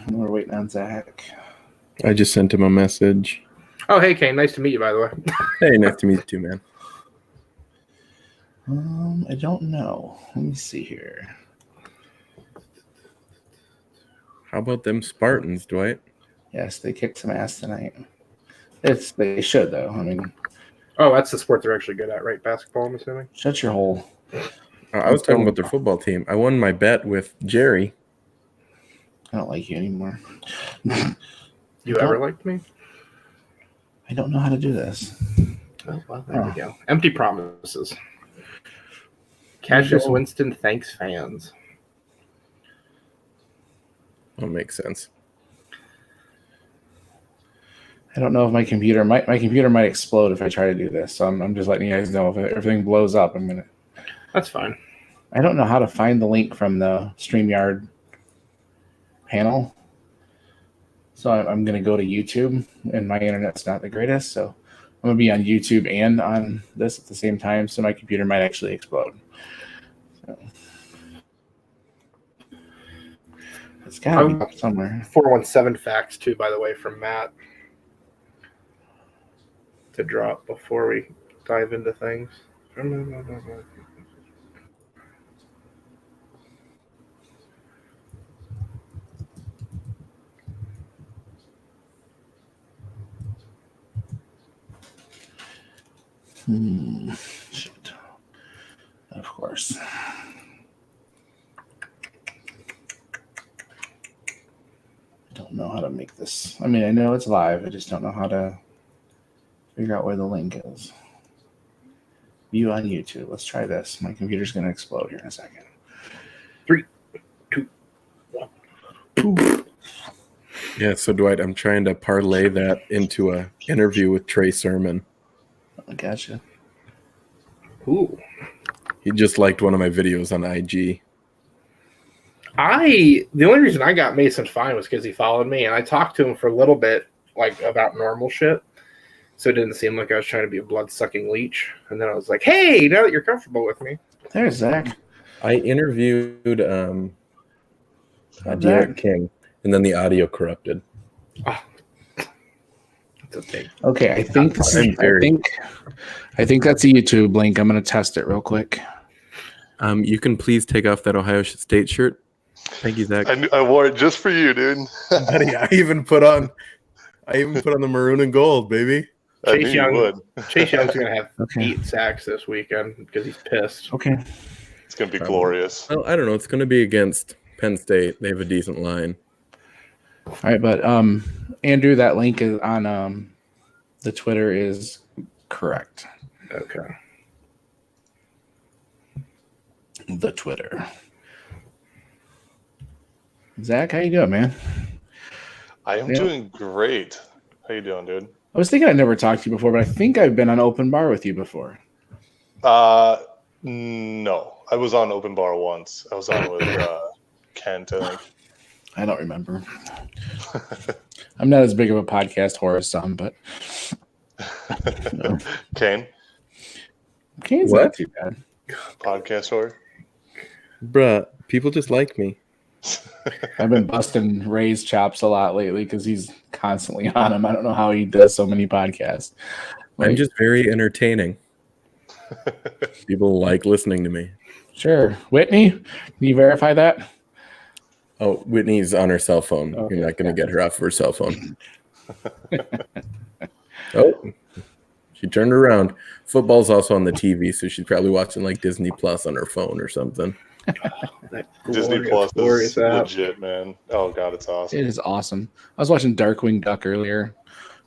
We're waiting on Zach. I just sent him a message. Oh, hey, Kane. Nice to meet you, by the way. Hey, nice to meet you too, man. I don't know. Let me see here. How about them Spartans, Dwight? Yes, they kicked some ass tonight. They should, though. I mean, oh, that's the sport they're actually good at, right? Basketball, I'm assuming. Shut your hole. I was talking about their football team. I won my bet with Jerry. I don't like you anymore. You ever liked me? I don't know how to do this. Oh, well, there we go. Empty promises. Cassius Winston thanks fans. That makes sense. I don't know if my computer might explode if I try to do this. So I'm just letting you guys know if everything blows up. That's fine. I don't know how to find the link from the StreamYard panel. So I'm going to go to YouTube, and my internet's not the greatest. So I'm going to be on YouTube and on this at the same time. So my computer might actually explode. So it's got to be up somewhere. 417 facts, too, by the way, from Matt to drop before we dive into things. Shit. Of course. I don't know how to make this. I mean, I know it's live. I just don't know how to figure out where the link is. View on YouTube. Let's try this. My computer's going to explode here in a second. 3, 2, 1. Yeah, so Dwight, I'm trying to parlay that into an interview with Trey Sermon. I gotcha. Ooh. He just liked one of my videos on IG. The only reason I got Mason fine was because he followed me, and I talked to him for a little bit, like, about normal shit. So it didn't seem like I was trying to be a blood-sucking leech. And then I was like, hey, now that you're comfortable with me. There's Zach. I interviewed Derek King, and then the audio corrupted. Oh. That's okay. Okay, I think that's a YouTube link. I'm going to test it real quick. You can please take off that Ohio State shirt. Thank you, Zach. I wore it just for you, dude. Buddy, I even put on the maroon and gold, baby. Chase Young's going to have 8 sacks this weekend because he's pissed. Okay. It's going to be glorious. Well, I don't know. It's going to be against Penn State. They have a decent line. All right, but Andrew, that link is on the Twitter is correct. Okay. The Twitter. Zach, how you doing, man? I am doing great. How you doing, dude? I was thinking I never talked to you before, but I think I've been on Open Bar with you before. No. I was on Open Bar once. I was on with Kent, I think. I don't remember. I'm not as big of a podcast whore as some, but no. Kane? Kane's not too bad. Podcast whore? Bruh, people just like me. I've been busting Ray's chops a lot lately because he's constantly on him. I don't know how he does so many podcasts. I'm just very entertaining. People like listening to me. Sure. Whitney, can you verify that? Oh, Whitney's on her cell phone. Okay, you're not going to get her off of her cell phone. Oh, she turned around. Football's also on the TV, so she's probably watching like Disney Plus on her phone or something. Disney Plus is legit, man. Oh, God, it's awesome. It is awesome. I was watching Darkwing Duck earlier.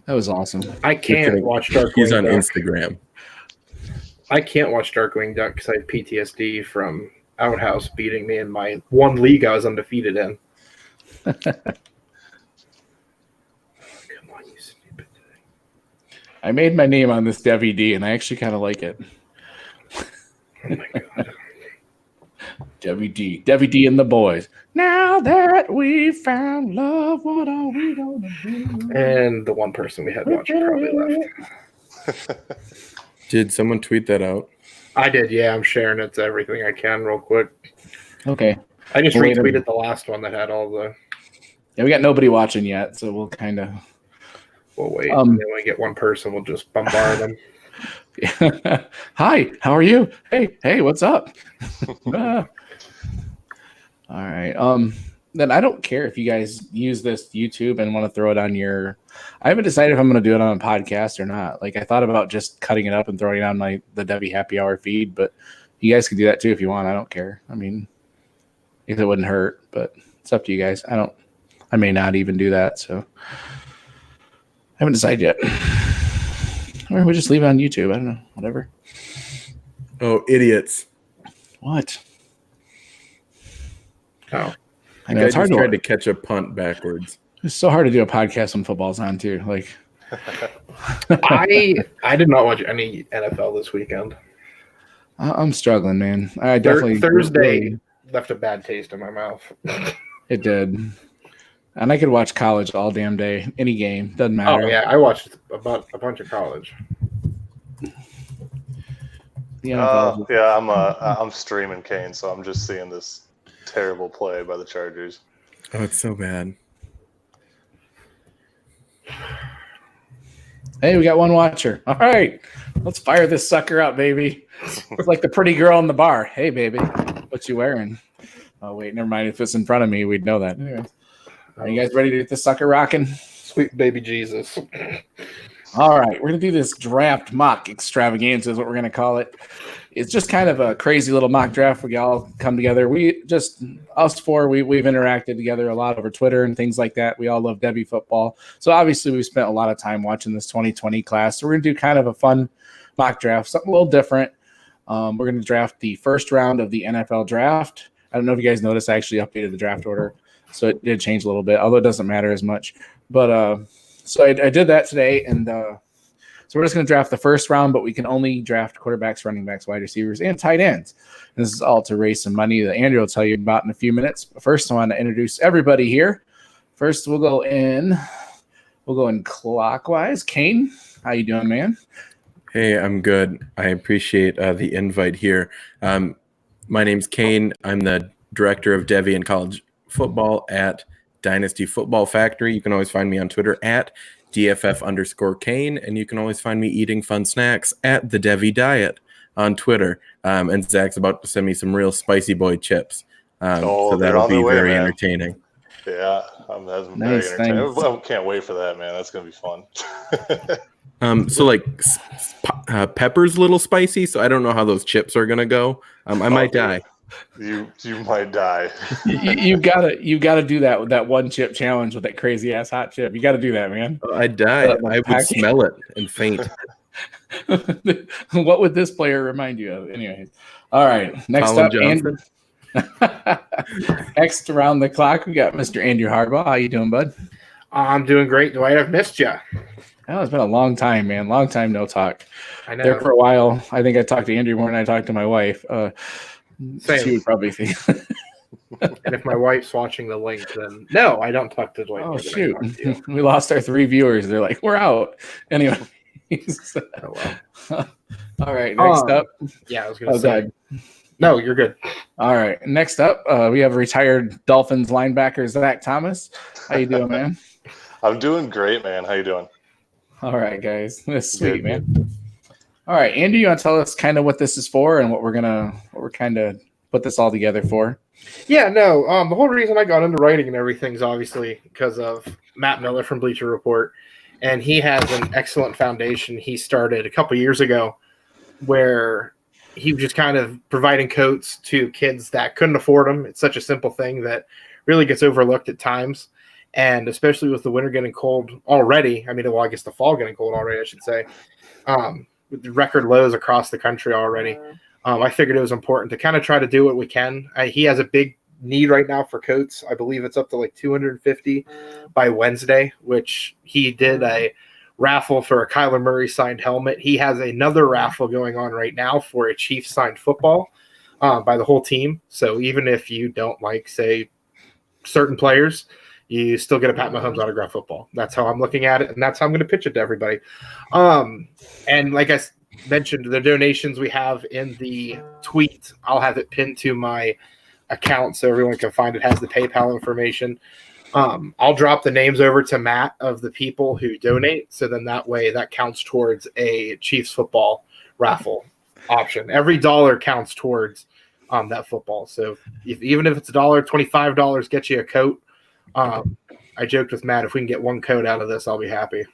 That was awesome. I can't watch Darkwing Duck. He's on Instagram. I can't watch Darkwing Duck because I have PTSD from Outhouse beating me in my one league I was undefeated in. Come on, you stupid thing. I made my name on this Devy D, and I actually kind of like it. Oh, my God. Devy D and the boys. Now that we found love, what are we gonna do? And the one person we had watching probably left. Did someone tweet that out? I did, yeah. I'm sharing it to everything I can real quick. Okay. I just retweeted the last one that had all the... Yeah, we got nobody watching yet, so we'll kind of. We'll wait. And then when we get one person, we'll just bombard them. Hi, how are you? Hey, what's up? All right. Then I don't care if you guys use this YouTube and want to throw it on your. I haven't decided if I'm going to do it on a podcast or not. Like I thought about just cutting it up and throwing it on the Devy Happy Hour feed, but you guys can do that too if you want. I don't care. I mean, if it wouldn't hurt, but it's up to you guys. I may not even do that, so I haven't decided yet. Or we just leave it on YouTube. I don't know. Whatever. Oh, idiots! What? Oh. I know it's hard tried to catch a punt backwards. It's so hard to do a podcast when football's on too. Like, I did not watch any NFL this weekend. I'm struggling, man. I definitely Thursday left a bad taste in my mouth. It did, and I could watch college all damn day, any game, doesn't matter. Oh yeah, I watched a bunch of college. I'm streaming Kane, so I'm just seeing this terrible play by the Chargers. Oh, it's so bad. Hey, we got one watcher. All right, let's fire this sucker up, baby. It's like the pretty girl in the bar. Hey, baby, what you wearing? Oh, wait, never mind. If it's in front of me, we'd know that. Anyway, are you guys ready to get this sucker rocking? Sweet baby Jesus. All right, we're going to do this draft mock extravaganza is what we're going to call it. It's just kind of a crazy little mock draft. We all come together. Us four, we've interacted together a lot over Twitter and things like that. We all love Devy football. So obviously we've spent a lot of time watching this 2020 class. So we're going to do kind of a fun mock draft, something a little different. We're going to draft the first round of the NFL draft. I don't know if you guys noticed, I actually updated the draft order. So it did change a little bit, although it doesn't matter as much. But so I did that today, and so we're just going to draft the first round, but we can only draft quarterbacks, running backs, wide receivers, and tight ends. And this is all to raise some money that Andrew will tell you about in a few minutes. But first, I want to introduce everybody here. First, we'll go in clockwise. Kane, how you doing, man? Hey, I'm good. I appreciate the invite here. My name's Kane. I'm the director of Devy and college football at Dynasty Football Factory. You can always find me on Twitter at DFF_Kane, and you can always find me eating fun snacks at the Devy Diet on Twitter. And Zach's about to send me some real spicy boy chips. So that'll be very entertaining. Yeah, that's very entertaining. I can't wait for that, man. That's going to be fun. So like pepper's a little spicy, so I don't know how those chips are going to go. I might die. You might die. you gotta do that one chip challenge with that crazy ass hot chip. You gotta do that, man. I'd die. I would smell it and faint. What would this player remind you of? Anyways, all right. Next Colin up, Johnson. Next around the clock, we got Mr. Andrew Harbaugh. How you doing, bud? I'm doing great, Dwight. I've missed you. Oh, it's been a long time, man. Long time no talk. I know. There for a while. I think I talked to Andrew more than I talked to my wife. Same. She would probably think. And if my wife's watching the link, then no, I don't talk to Dwight. Oh, shoot. We lost our 3 viewers. They're like, we're out. Anyway. Oh, well. All right. Next up. Yeah, I was going to say. God. No, you're good. All right. Next up, we have retired Dolphins linebacker Zach Thomas. How you doing, man? I'm doing great, man. How you doing? All right, guys. That's sweet, man. All right, Andy, you want to tell us kind of what this is for and what we're kind of put this all together for? Yeah, no. The whole reason I got into writing and everything is obviously because of Matt Miller from Bleacher Report, and he has an excellent foundation he started a couple years ago, where he was just kind of providing coats to kids that couldn't afford them. It's such a simple thing that really gets overlooked at times, and especially with the winter getting cold already. I mean, well, I guess the fall getting cold already, I should say. With the record lows across the country already. I figured it was important to kind of try to do what we can. He has a big need right now for coats. I believe it's up to like 250 by Wednesday, which he did a raffle for a Kyler Murray signed helmet. He has another raffle going on right now for a Chiefs signed football by the whole team. So even if you don't like, say, certain players, you still get a Pat Mahomes autograph football. That's how I'm looking at it, and that's how I'm going to pitch it to everybody. And like I mentioned, the donations we have in the tweet, I'll have it pinned to my account so everyone can find it. Has the PayPal information. I'll drop the names over to Matt of the people who donate. So then that way that counts towards a Chiefs football raffle option. Every dollar counts towards that football. So even if it's $1, $25 gets you a coat. I joked with Matt, if we can get one coat out of this, I'll be happy.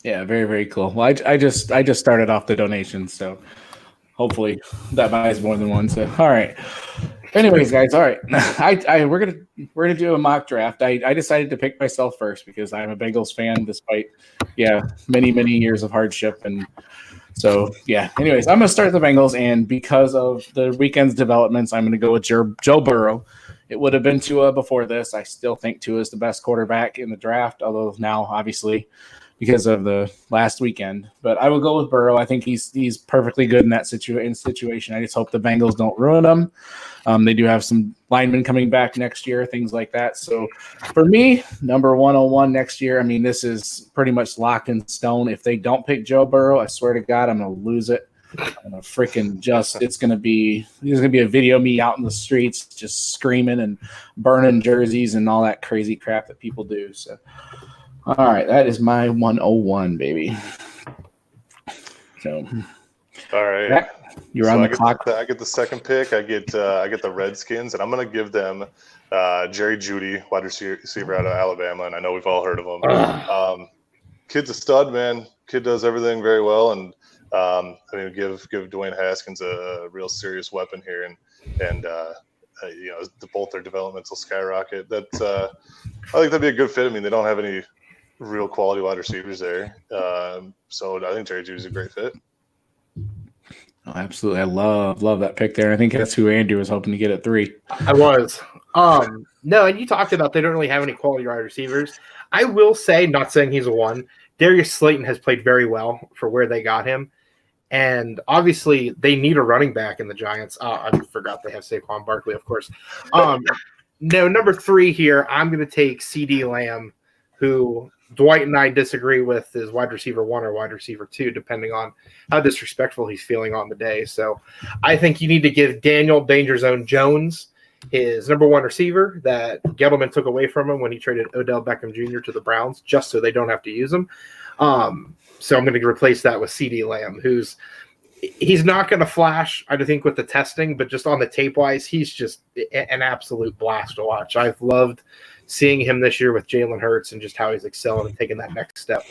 Yeah, very, very cool. Well, I just started off the donations, so hopefully that buys more than one. So all right. Anyways, guys, all right. We're gonna do a mock draft. I decided to pick myself first because I'm a Bengals fan, despite many years of hardship. And so anyways, I'm gonna start the Bengals, and because of the weekend's developments, I'm gonna go with Joe Burrow. It would have been Tua before this. I still think Tua is the best quarterback in the draft, although now obviously because of the last weekend. But I will go with Burrow. I think he's perfectly good in that situation. I just hope the Bengals don't ruin him. They do have some linemen coming back next year, things like that. So for me, number 101 next year, I mean, this is pretty much locked in stone. If they don't pick Joe Burrow, I swear to God, I'm going to lose it. I'm going to freaking there's going to be a video of me out in the streets just screaming and burning jerseys and all that crazy crap that people do. So all right, that is my 101, baby. So, all right, you're on the clock. I get the second pick. I get the Redskins, and I'm going to give them Jerry Jeudy, wide receiver out of Alabama, and I know we've all heard of him. Kid's a stud, man. Kid does everything very well, and I mean, give Dwayne Haskins a real serious weapon here, and both their developments will skyrocket. I think that'd be a good fit. I mean, they don't have any real quality wide receivers there. So I think Jerry Jeudy's a great fit. Oh, absolutely. I love that pick there. I think that's who Andrew was hoping to get at 3. I was. No, and you talked about they don't really have any quality wide receivers. I will say, not saying he's a 1, Darius Slayton has played very well for where they got him. And obviously they need a running back in the Giants. I forgot they have Saquon Barkley, of course. No, number 3 here, I'm going to take CD Lamb, who Dwight and I disagree with is wide receiver 1 or wide receiver 2, depending on how disrespectful he's feeling on the day. So I think you need to give Daniel Danger Zone Jones his number 1 receiver that Gettleman took away from him when he traded Odell Beckham Jr. to the Browns, just so they don't have to use him. So I'm going to replace that with CD Lamb, he's not going to flash, I think, with the testing, but just on the tape-wise, he's just an absolute blast to watch. I've loved seeing him this year with Jalen Hurts and just how he's excelling and taking that next step.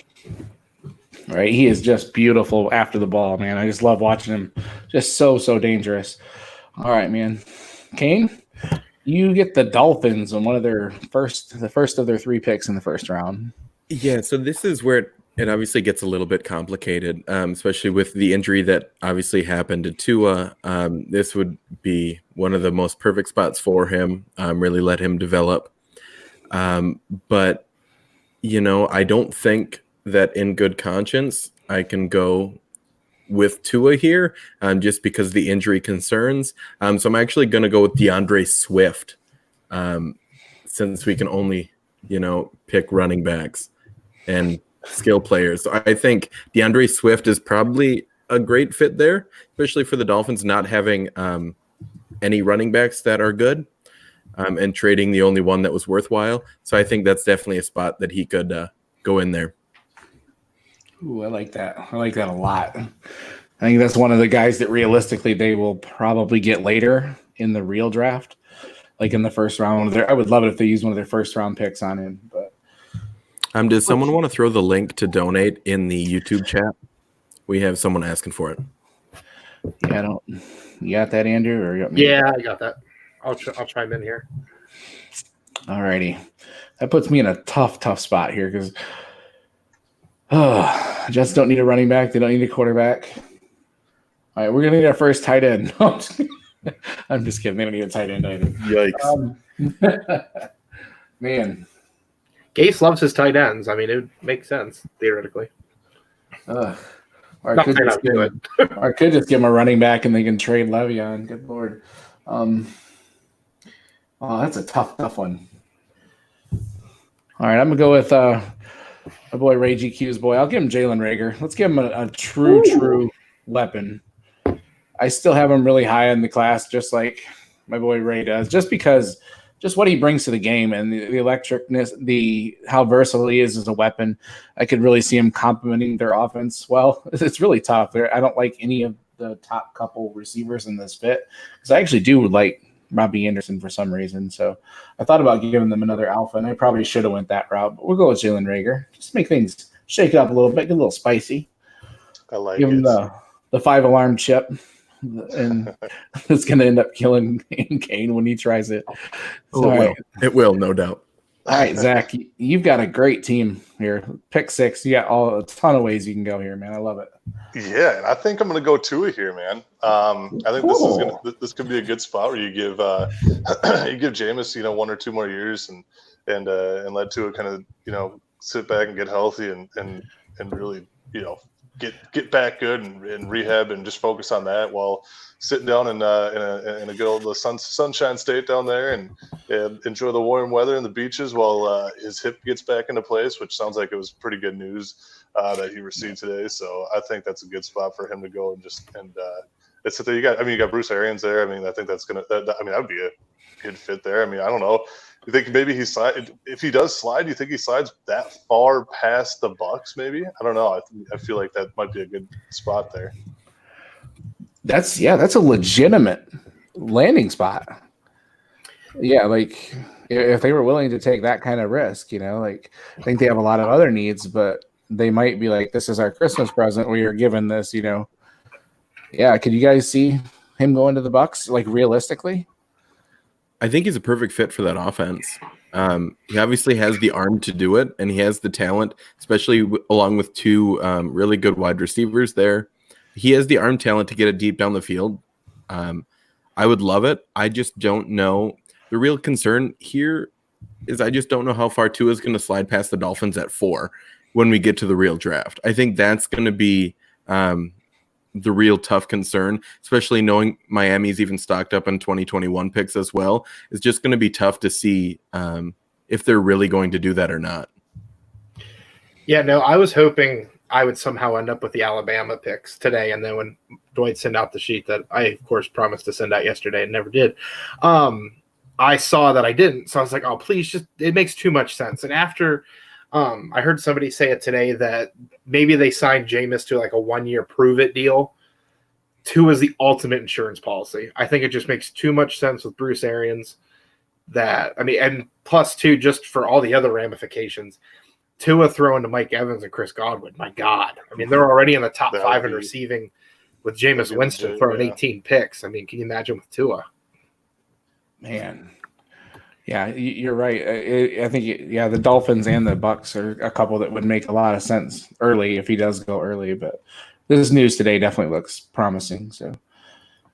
Right, he is just beautiful after the ball, man. I just love watching him. Just so dangerous. All right, man. Kane, you get the Dolphins on the first of their 3 picks in the first round. Yeah, so this is where it obviously gets a little bit complicated, especially with the injury that obviously happened to Tua. This would be one of the most perfect spots for him, really let him develop. But, I don't think that in good conscience I can go with Tua here just because of the injury concerns. So I'm actually going to go with DeAndre Swift since we can only, pick running backs and skill players. So I think DeAndre Swift is probably a great fit there, especially for the Dolphins not having any running backs that are good and trading the only one that was worthwhile. So I think that's definitely a spot that he could go in there. Ooh, I like that. I like that a lot. I think that's one of the guys that realistically they will probably get later in the real draft, like in the first round. I would love it if they use one of their first round picks on him. But does someone want to throw the link to donate in the YouTube chat? We have someone asking for it. Yeah, you got that, Andrew? Or you got me? Yeah, I got that. I'll chime in here. All righty. That puts me in a tough spot here because Jets don't need a running back. They don't need a quarterback. All right, we're going to need our first tight end. I'm just kidding. They don't need a tight end either. Yikes. Man. Gase loves his tight ends. I mean, it would make sense, theoretically. Or I could just give him a running back and they can trade Le'Veon. Good Lord. That's a tough one. All right, I'm going to go with my boy Ray GQ's boy. I'll give him Jalen Reagor. Let's give him a true weapon. I still have him really high in the class, just like my boy Ray does, just because just what he brings to the game and the electricness, how versatile he is as a weapon. I could really see him complementing their offense well. It's really tough. I don't like any of the top couple receivers in this fit because I actually do like Robbie Anderson for some reason. So I thought about giving them another alpha, and I probably should have went that route. But we'll go with Jalen Reagor. Just make things shake it up a little bit, get a little spicy. I like Give it. him the 5-alarm chip, and it's going to end up killing Kane when he tries it. So, it will, no doubt. All right, Zach, you've got a great team here. Pick 6. You got a ton of ways you can go here, man. I love it. Yeah, I think I'm going to go Tua here, man. I think this could be a good spot where you give Jameis, 1 or 2 more years and let Tua kind of sit back and get healthy and really get back good and rehab and just focus on that while sitting down in a good old sunshine state down there and enjoy the warm weather and the beaches while his hip gets back into place, which sounds like it was pretty good news that he received today. So I think that's a good spot for him to go and it's that you got Bruce Arians there. I mean, I think that would be a good fit there. I mean, I don't know. You think maybe if he does slide, you think he slides that far past the Bucs? Maybe, I don't know. I feel like that might be a good spot there. That's a legitimate landing spot. Yeah, like if they were willing to take that kind of risk, I think they have a lot of other needs, but they might be like, this is our Christmas present. We are given this, Yeah, could you guys see him going to the Bucs, like realistically? I think he's a perfect fit for that offense. He obviously has the arm to do it, and he has the talent, especially along with 2 really good wide receivers there. He has the arm talent to get it deep down the field. I would love it. I just don't know. The real concern here is I just don't know how far Tua is going to slide past the Dolphins at 4 when we get to the real draft. I think that's going to be the real tough concern, especially knowing Miami's even stocked up on 2021 picks as well. It's just going to be tough to see if they're really going to do that or not. Yeah, no, I was hoping I would somehow end up with the Alabama picks today, and then when Dwight sent out the sheet that I, of course, promised to send out yesterday and never did, I saw that I didn't. So I was like, oh, please, it makes too much sense. And after I heard somebody say it today that maybe they signed Jameis to like a 1-year prove-it deal. 2 is the ultimate insurance policy. I think it just makes too much sense with Bruce Arians and plus 2, just for all the other ramifications. Tua throwing to Mike Evans and Chris Godwin. My God. I mean, they're already in the top 5 in receiving with Jameis Winston throwing 18 picks. I mean, can you imagine with Tua? Man. Yeah, you're right. I think, the Dolphins and the Bucs are a couple that would make a lot of sense early if he does go early. But this news today definitely looks promising. So,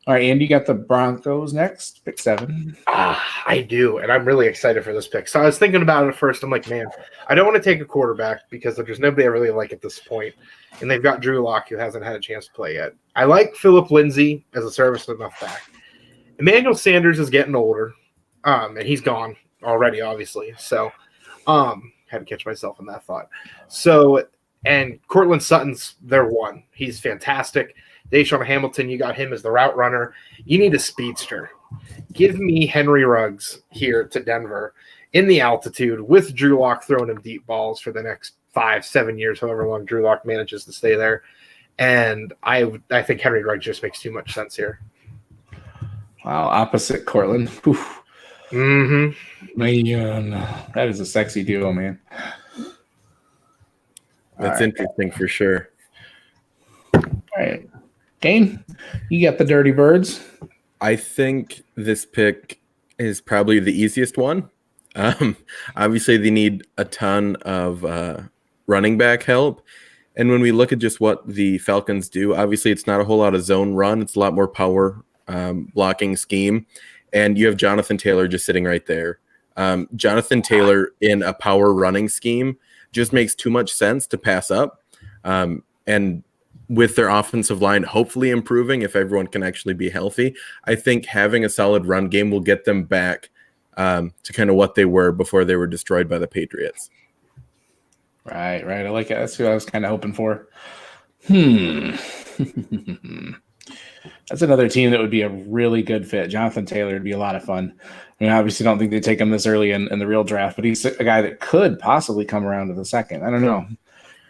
all right, Andy, you got the Broncos next, pick 7. I do, and I'm really excited for this pick. So I was thinking about it at first. I'm like, man, I don't want to take a quarterback because there's nobody I really like at this point. And they've got Drew Lock, who hasn't had a chance to play yet. I like Phillip Lindsay as a serviceable enough back. Emmanuel Sanders is getting older. And he's gone already, obviously. So, had to catch myself in that thought. So, and Cortland Sutton's their one. He's fantastic. Deshaun Hamilton, you got him as the route runner. You need a speedster. Give me Henry Ruggs here to Denver in the altitude with Drew Lock throwing him deep balls for the next 5-7 years, however long Drew Lock manages to stay there. And I think Henry Ruggs just makes too much sense here. Wow, opposite Cortland. Oof. Mm-hmm. Man, that is a sexy duo, man. That's interesting for sure. All right. Kane, you got the Dirty Birds. I think this pick is probably the easiest one. Obviously, they need a ton of running back help. And when we look at just what the Falcons do, obviously it's not a whole lot of zone run. It's a lot more power blocking scheme. And you have Jonathan Taylor just sitting right there. Jonathan Taylor in a power running scheme just makes too much sense to pass up. And with their offensive line hopefully improving, if everyone can actually be healthy, I think having a solid run game will get them back to kind of what they were before they were destroyed by the Patriots. Right. I like it. That's what I was kind of hoping for. That's another team that would be a really good fit. Jonathan Taylor would be a lot of fun. I mean, obviously, don't think they take him this early in the real draft, but he's a guy that could possibly come around to the second. I don't know.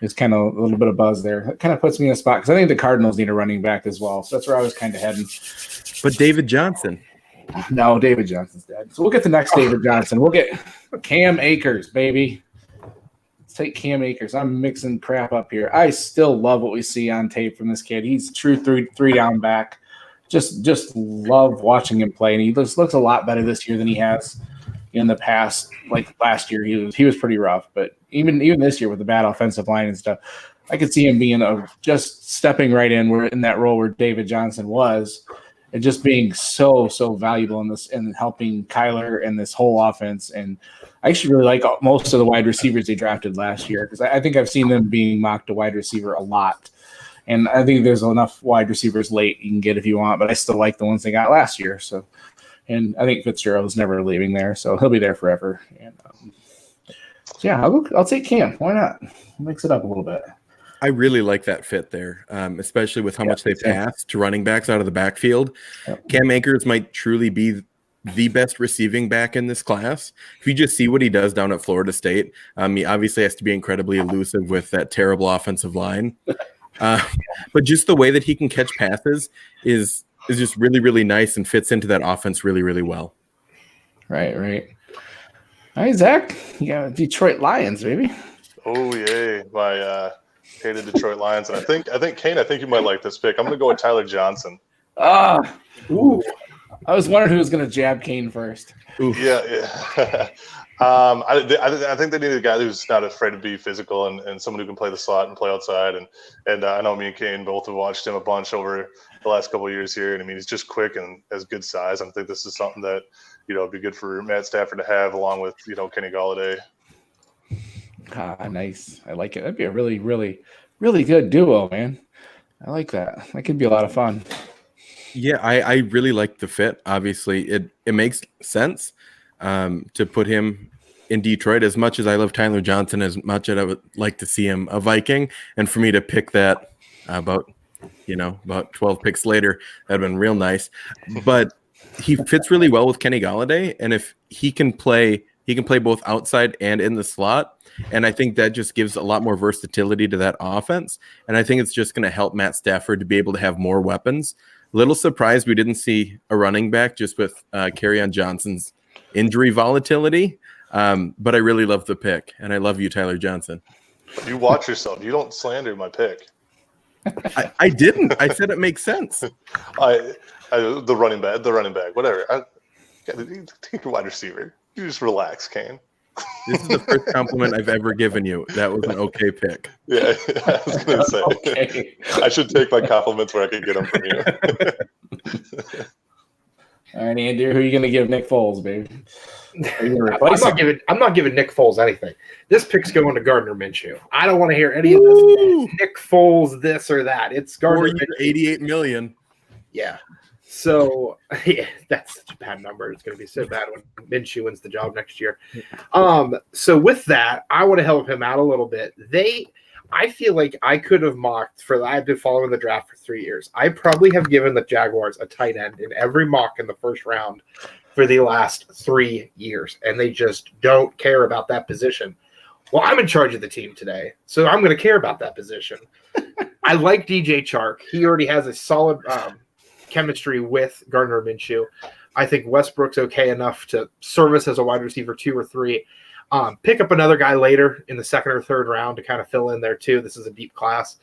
It's kind of a little bit of buzz there. It kind of puts me in a spot because I think the Cardinals need a running back as well. So that's where I was kind of heading. But David Johnson. No, David Johnson's dead. So we'll get the next David Johnson. We'll get Cam Akers, baby. Let's take Cam Akers. I'm mixing crap up here. I still love what we see on tape from this kid. He's true three down back. Just love watching him play, and he looks a lot better this year than he has in the past. Like last year, he was pretty rough, but even this year with the bad offensive line and stuff, I could see him being just stepping right in that role where David Johnson was, and just being so valuable in this and helping Kyler and this whole offense. And I actually really like most of the wide receivers they drafted last year because I think I've seen them being mocked to wide receiver a lot. And I think there's enough wide receivers late you can get if you want, but I still like the ones they got last year. So, and I think Fitzgerald's never leaving there, so he'll be there forever. And yeah, I'll take Cam. Why not? Mix it up a little bit. I really like that fit there, especially with how much they pass to running backs out of the backfield. Yep. Cam Akers might truly be the best receiving back in this class. If you just see what he does down at Florida State, he obviously has to be incredibly elusive with that terrible offensive line. But just the way that he can catch passes is just really, really nice and fits into that offense really, really well. Right. All right, Zach, you got Detroit Lions, baby. Oh, yay. My hated Detroit Lions. And I think, Kane, you might like this pick. I'm going to go with Tyler Johnson. Ooh. I was wondering who was going to jab Kane first. Ooh. Yeah. I think they need a guy who's not afraid to be physical and someone who can play the slot and play outside. And I know me and Kane both have watched him a bunch over the last couple of years here. And I mean, he's just quick and has good size. I think this is something that, it'd be good for Matt Stafford to have along with, Kenny Golladay. Nice. I like it. That'd be a really, really, really good duo, man. I like that. That could be a lot of fun. Yeah, I really like the fit. Obviously, it makes sense to put him in Detroit. As much as I love Tyler Johnson, as much as I would like to see him a Viking, and for me to pick that about 12 picks later, that'd been real nice. But he fits really well with Kenny Golladay, and if he can play both outside and in the slot. And I think that just gives a lot more versatility to that offense. And I think it's just going to help Matt Stafford to be able to have more weapons. Little surprised we didn't see a running back just with Kerryon Johnson's injury volatility. But I really love the pick, and I love you, Tyler Johnson. You watch yourself. You don't slander my pick. I didn't. I said it makes sense. The running back, whatever. Take a wide receiver. You just relax, Kane. This is the first compliment I've ever given you. That was an okay pick. Yeah, I was going to say. Okay. I should take my compliments where I can get them from you. All right, Andy, who are you going to give Nick Foles, baby? I'm not giving Nick Foles anything. This pick's going to Gardner Minshew. I don't want to hear any of this. Nick Foles, this or that. It's Gardner Minshew. $88 million. Yeah. So, yeah, that's such a bad number. It's going to be so bad when Minshew wins the job next year. So with that, I want to help him out a little bit. I feel like I could have mocked I've been following the draft for 3 years. I probably have given the Jaguars a tight end in every mock in the first round for the last 3 years, and they just don't care about that position. Well, I'm in charge of the team today, so I'm going to care about that position. I like DJ Chark. He already has a solid chemistry with Gardner Minshew. I think Westbrook's okay enough to service as a wide receiver 2 or 3. Pick up another guy later in the second or third round to kind of fill in there too. This is a deep class.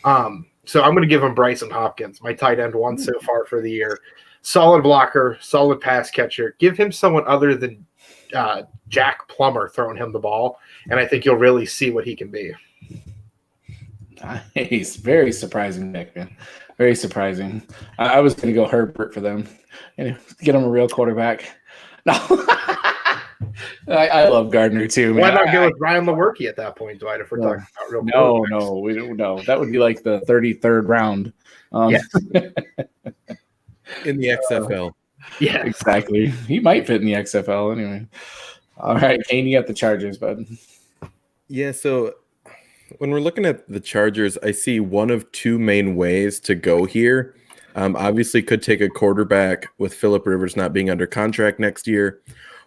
So I'm going to give him Bryson Hopkins, my tight end 1 so far for the year. Solid blocker, solid pass catcher. Give him someone other than Jack Plummer throwing him the ball, and I think you'll really see what he can be. Nice. Very surprising, Nick, man. Very surprising. I was going to go Herbert for them. Anyway, get him a real quarterback. No. I love Gardner too, man. Why not go with Ryan Lewerke at that point, Dwight, if we're talking about real quarterbacks? No, we don't know. That would be like the 33rd round. Yes. In the XFL. Yeah, exactly. He might fit in the XFL anyway. All right, Kane, you got the Chargers, bud. Yeah, so when we're looking at the Chargers, I see one of two main ways to go here. Obviously, could take a quarterback with Phillip Rivers not being under contract next year,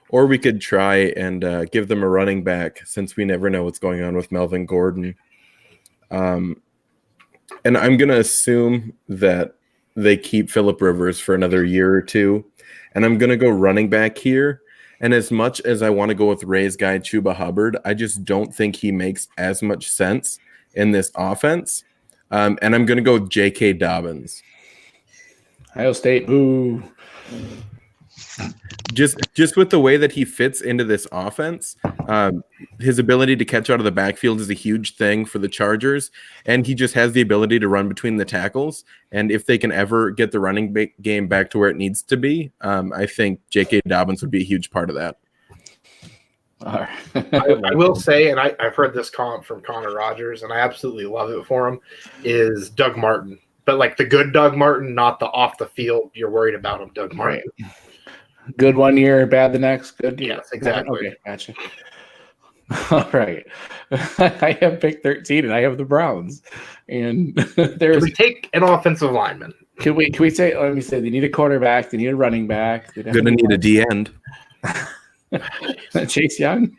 or we could try and give them a running back since we never know what's going on with Melvin Gordon. And I'm going to assume that they keep Phillip Rivers for another year or two, and I'm going to go running back here. And as much as I want to go with Ray's guy, Chuba Hubbard, I just don't think he makes as much sense in this offense. And I'm going to go with J.K. Dobbins. Ohio State, boo. Just with the way that he fits into this offense, his ability to catch out of the backfield is a huge thing for the Chargers, and he just has the ability to run between the tackles. And if they can ever get the running game back to where it needs to be, I think J.K. Dobbins would be a huge part of that. All right. I will say, and I've heard this comment from Connor Rogers, and I absolutely love it for him, is Doug Martin. But like the good Doug Martin, not the off the field, you're worried about him, Doug Martin. Right. Good one year, bad the next. Good. Yes, exactly. Okay, gotcha. All right. I have pick 13, and I have the Browns. And there's. Can we take an offensive lineman? Can we say? Let me say they need a quarterback. They need a running back. They're gonna need a D end. Chase Young.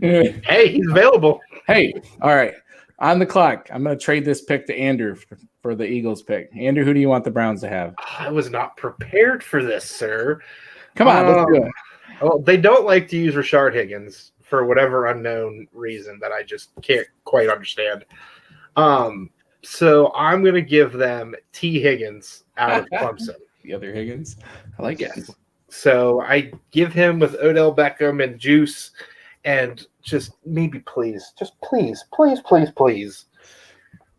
Hey, he's available. Hey, all right. On the clock, I'm going to trade this pick to Andrew for the Eagles pick. Andrew, who do you want the Browns to have? I was not prepared for this, sir. Come on, let's do it. Well, they don't like to use Rashard Higgins for whatever unknown reason that I just can't quite understand. So I'm going to give them T. Higgins out of Clemson. The other Higgins? I like it. So I give him with Odell Beckham and Juice, and just maybe please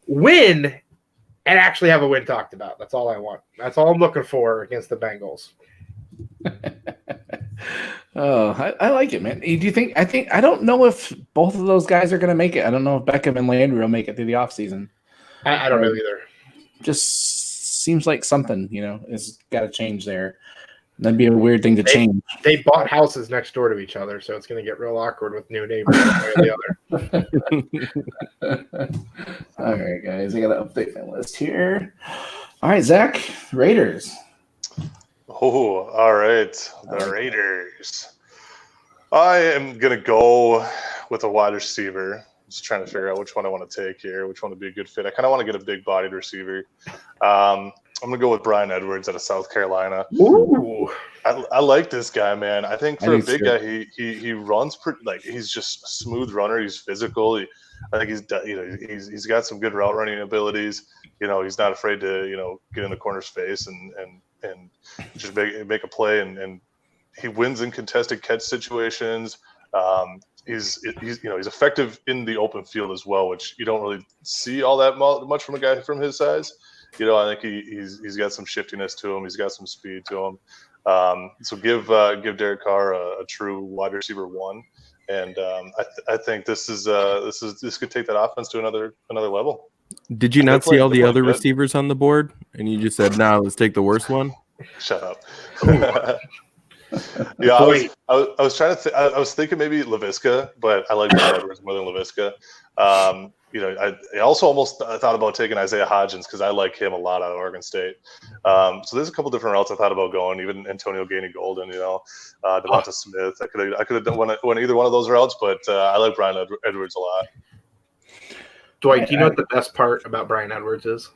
win and actually have a win talked about. That's all I want. That's all I'm looking for against the Bengals. Oh, I like it, man. Do you think? I don't know if both of those guys are going to make it. I don't know if Beckham and Landry will make it through the offseason. I don't know either. Just seems like something, has got to change there. That'd be a weird thing to change. They bought houses next door to each other, so it's going to get real awkward with new neighbors one way or the other. All right, guys, I got to update my list here. All right, Zach, Raiders. Oh, all right. The Raiders. I am going to go with a wide receiver. Just trying to figure out which one I want to take here, which one would be a good fit. I kind of want to get a big-bodied receiver. I'm going to go with Brian Edwards out of South Carolina. Ooh. I like this guy, man. I think for a big guy, he runs pretty, like he's just a smooth runner. He's physical. I think he's got some good route running abilities. He's not afraid to get in the corner's face and just make a play, and he wins in contested catch situations. He's effective in the open field as well, which you don't really see all that much from a guy from his size. I think he's got some shiftiness to him. He's got some speed to him. So give Derek Carr a true wide receiver one, and I think this could take that offense to another level. Did you not see all the other receivers on the board, and you just said, "Nah, let's take the worst one"? Shut up. Yeah, I was trying to. I was thinking maybe LaVisca, but I like Edwards more than LaVisca. I also almost thought about taking Isaiah Hodgins because I like him a lot out of Oregon State. So there's a couple different routes I thought about going. Even Antonio Gainey-Golden, Devonta Smith. I could have went either one of those routes, but I like Brian Edwards a lot. Dwight, do you know what the best part about Brian Edwards is?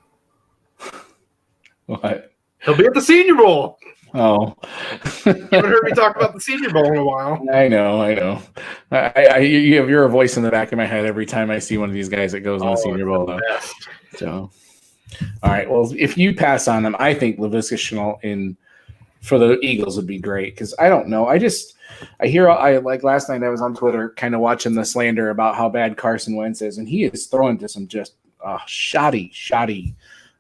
What? He'll be at the Senior Bowl. Oh. You haven't heard me talk about the Senior Bowl in a while. I know. You're a voice in the back of my head every time I see one of these guys that goes in the Senior Bowl. Though. So, all right. Well, if you pass on them, I think Laviska Shenault for the Eagles would be great because I don't know. I like last night I was on Twitter kind of watching the slander about how bad Carson Wentz is, and he is throwing to some just shoddy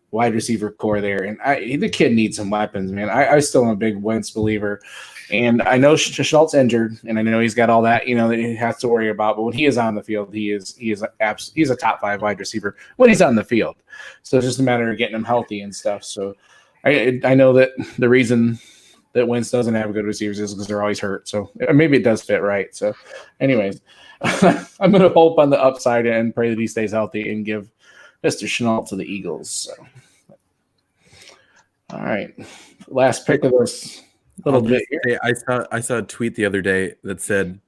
wide receiver core there, and the kid needs some weapons, man. I still am a big Wentz believer, and I know Shenault's injured, and I know he's got all that that he has to worry about. But when he is on the field, he's a top 5 wide receiver when he's on the field. So it's just a matter of getting him healthy and stuff. So I know that the reason that Wentz doesn't have good receivers is because they're always hurt. So maybe it does fit right. So, anyways, I'm going to hope on the upside and pray that he stays healthy and give Mr. Shenault to the Eagles. So. All right. Last pick of this little bit here. Hey, I saw a tweet the other day that said,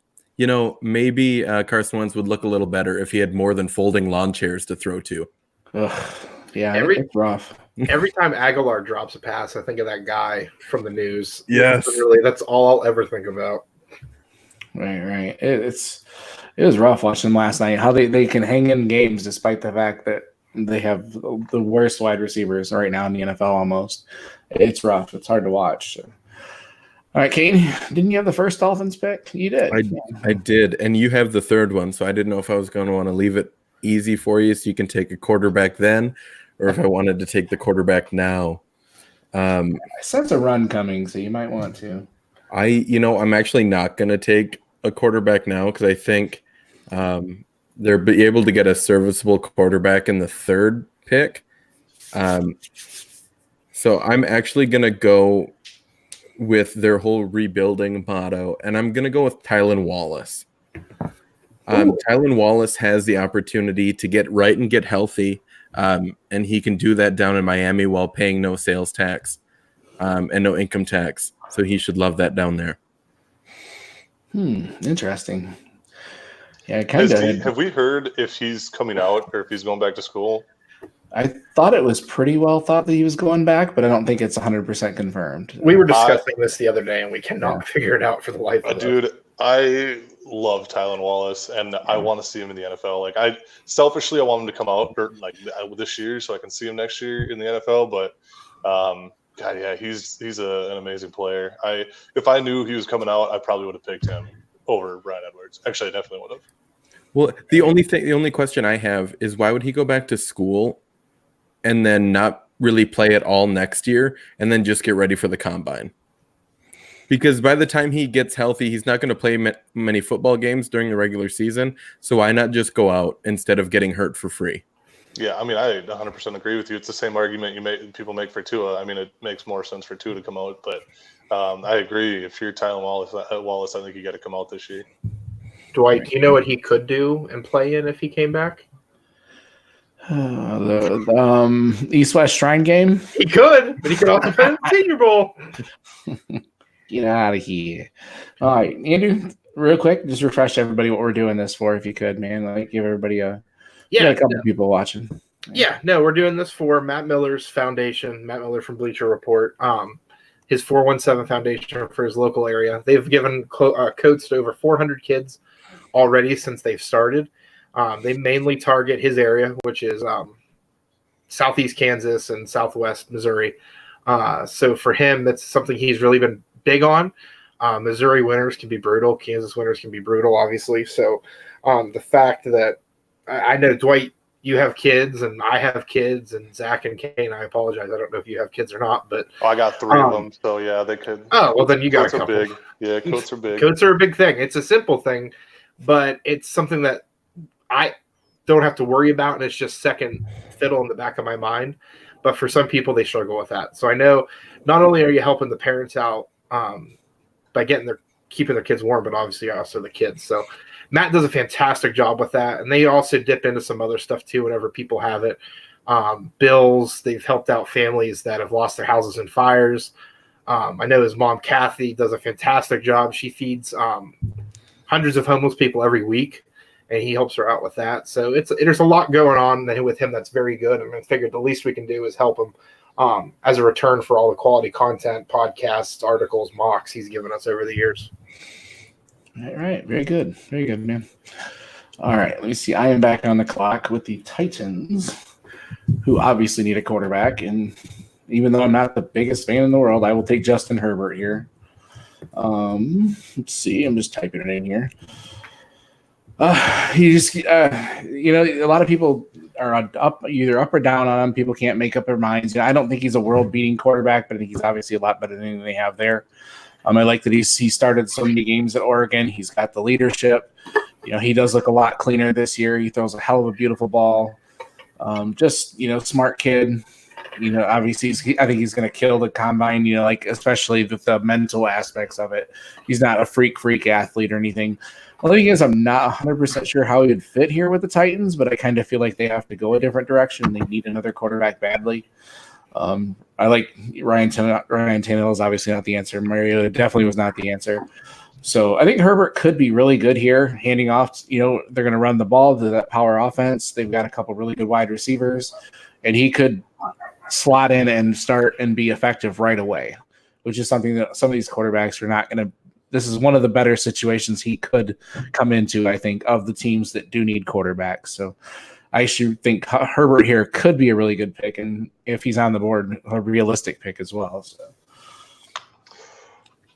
maybe Carson Wentz would look a little better if he had more than folding lawn chairs to throw to. Ugh, yeah, Every- it's rough. Every time Aguilar drops a pass, I think of that guy from the news. Yes. Literally, that's all I'll ever think about. Right. It was rough watching them last night. How they can hang in games despite the fact that they have the worst wide receivers right now in the NFL almost. It's rough. It's hard to watch. So. All right, Kane, didn't you have the first Dolphins pick? You did. I did, and you have the third one, so I didn't know if I was going to want to leave it easy for you so you can take a quarterback then, or if I wanted to take the quarterback now. I sense a run coming, so you might want to. I'm actually not going to take a quarterback now because I think they're be able to get a serviceable quarterback in the third pick. So I'm actually going to go with their whole rebuilding motto, and I'm going to go with Tylan Wallace. Tylan Wallace has the opportunity to get right and get healthy, and he can do that down in Miami while paying no sales tax and no income tax. So he should love that down there. Interesting. Yeah, kind of. Have we heard if he's coming out or if he's going back to school? I thought it was pretty well thought that he was going back, but I don't think it's 100% confirmed. We were discussing this the other day, and we cannot figure it out for the life of us. Dude, I love Tylan Wallace, and I want to see him in the NFL. Like, I want him to come out this year so I can see him next year in the NFL. But God, yeah, he's an amazing player. If I knew he was coming out, I probably would have picked him over Brian Edwards. Actually, I definitely would have. Well, the only question I have is why would he go back to school and then not really play at all next year and then just get ready for the combine? Because by the time he gets healthy, he's not going to play many football games during the regular season. So why not just go out instead of getting hurt for free? Yeah, I mean, I 100% agree with you. It's the same argument people make for Tua. I mean, it makes more sense for Tua to come out, but I agree. If you're Tylan Wallace, I think you got to come out this year. Dwight, do you know what he could do and play in if he came back? The East-West Shrine game? He could, but he could also play in the Senior Bowl. Get out of here. All right, Andrew, real quick, just refresh everybody what we're doing this for, if you could, man. Like, give everybody a couple of people watching. Yeah, no, we're doing this for Matt Miller's foundation, Matt Miller from Bleacher Report, his 417 foundation for his local area. They've given coats to over 400 kids already since they've started. They mainly target his area, which is southeast Kansas and southwest Missouri. So for him, that's something he's really been big on. Missouri winters can be brutal. Kansas winters can be brutal, obviously. So the fact that I know, Dwight, you have kids and I have kids, and Zach and Kane, I apologize. I don't know if you have kids or not, but I got 3 of them. So yeah, they could. Oh, well, then you got coats a couple. are big. Yeah, coats are big. Coats are a big thing. It's a simple thing, but it's something that I don't have to worry about, and it's just second fiddle in the back of my mind. But for some people, they struggle with that. So I know not only are you helping the parents out by keeping their kids warm, but obviously also the kids. So Matt does a fantastic job with that, and they also dip into some other stuff too whenever people have it. Bills, they've helped out families that have lost their houses in fires. I know his mom, Kathy, does a fantastic job. She feeds hundreds of homeless people every week, and he helps her out with that. So there's a lot going on with him that's very good. I figured the least we can do is help him as a return for all the quality content, podcasts, articles, mocks he's given us over the years. All right. Very good. Very good, man. All right. Let me see. I am back on the clock with the Titans, who obviously need a quarterback. And even though I'm not the biggest fan in the world, I will take Justin Herbert here. Let's see. I'm just typing it in here. A lot of people are either up or down on him. People can't make up their minds. I don't think he's a world-beating quarterback, but I think he's obviously a lot better than they have there. I like that he started so many games at Oregon. He's got the leadership. He does look a lot cleaner this year. He throws a hell of a beautiful ball. Smart kid. Obviously, I think he's going to kill the combine, especially with the mental aspects of it. He's not a freak athlete or anything. Well, the thing is, I'm not 100% sure how he would fit here with the Titans, but I kind of feel like they have to go a different direction. They need another quarterback badly. I like Ryan Tannehill is obviously not the answer. Mariota definitely was not the answer. So I think Herbert could be really good here, handing off. They're going to run the ball to that power offense. They've got a couple really good wide receivers, and he could slot in and start and be effective right away, which is something that some of these quarterbacks are not going to. This is one of the better situations he could come into, I think, of the teams that do need quarterbacks. So I should think Herbert here could be a really good pick, and if he's on the board, a realistic pick as well. So.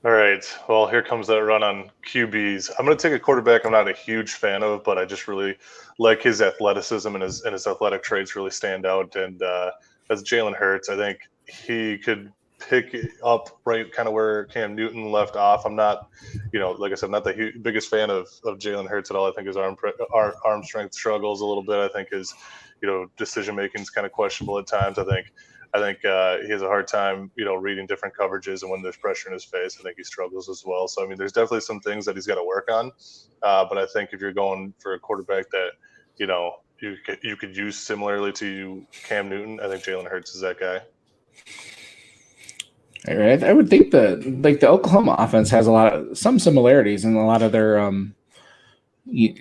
All right. Well, here comes that run on QBs. I'm going to take a quarterback I'm not a huge fan of, but I just really like his athleticism and his athletic traits really stand out. And that's Jalen Hurts. I think he could pick up right kind of where Cam Newton left off. I'm not, like I said, I'm not the biggest fan of Jalen Hurts at all. I think his arm strength struggles a little bit. I think his, decision making is kind of questionable at times. I think he has a hard time, reading different coverages, and when there's pressure in his face, I think he struggles as well. So, I mean, there's definitely some things that he's got to work on. But I think if you're going for a quarterback that, you could use similarly to Cam Newton, I think Jalen Hurts is that guy. All right. I would think that the Oklahoma offense has some similarities in a lot of their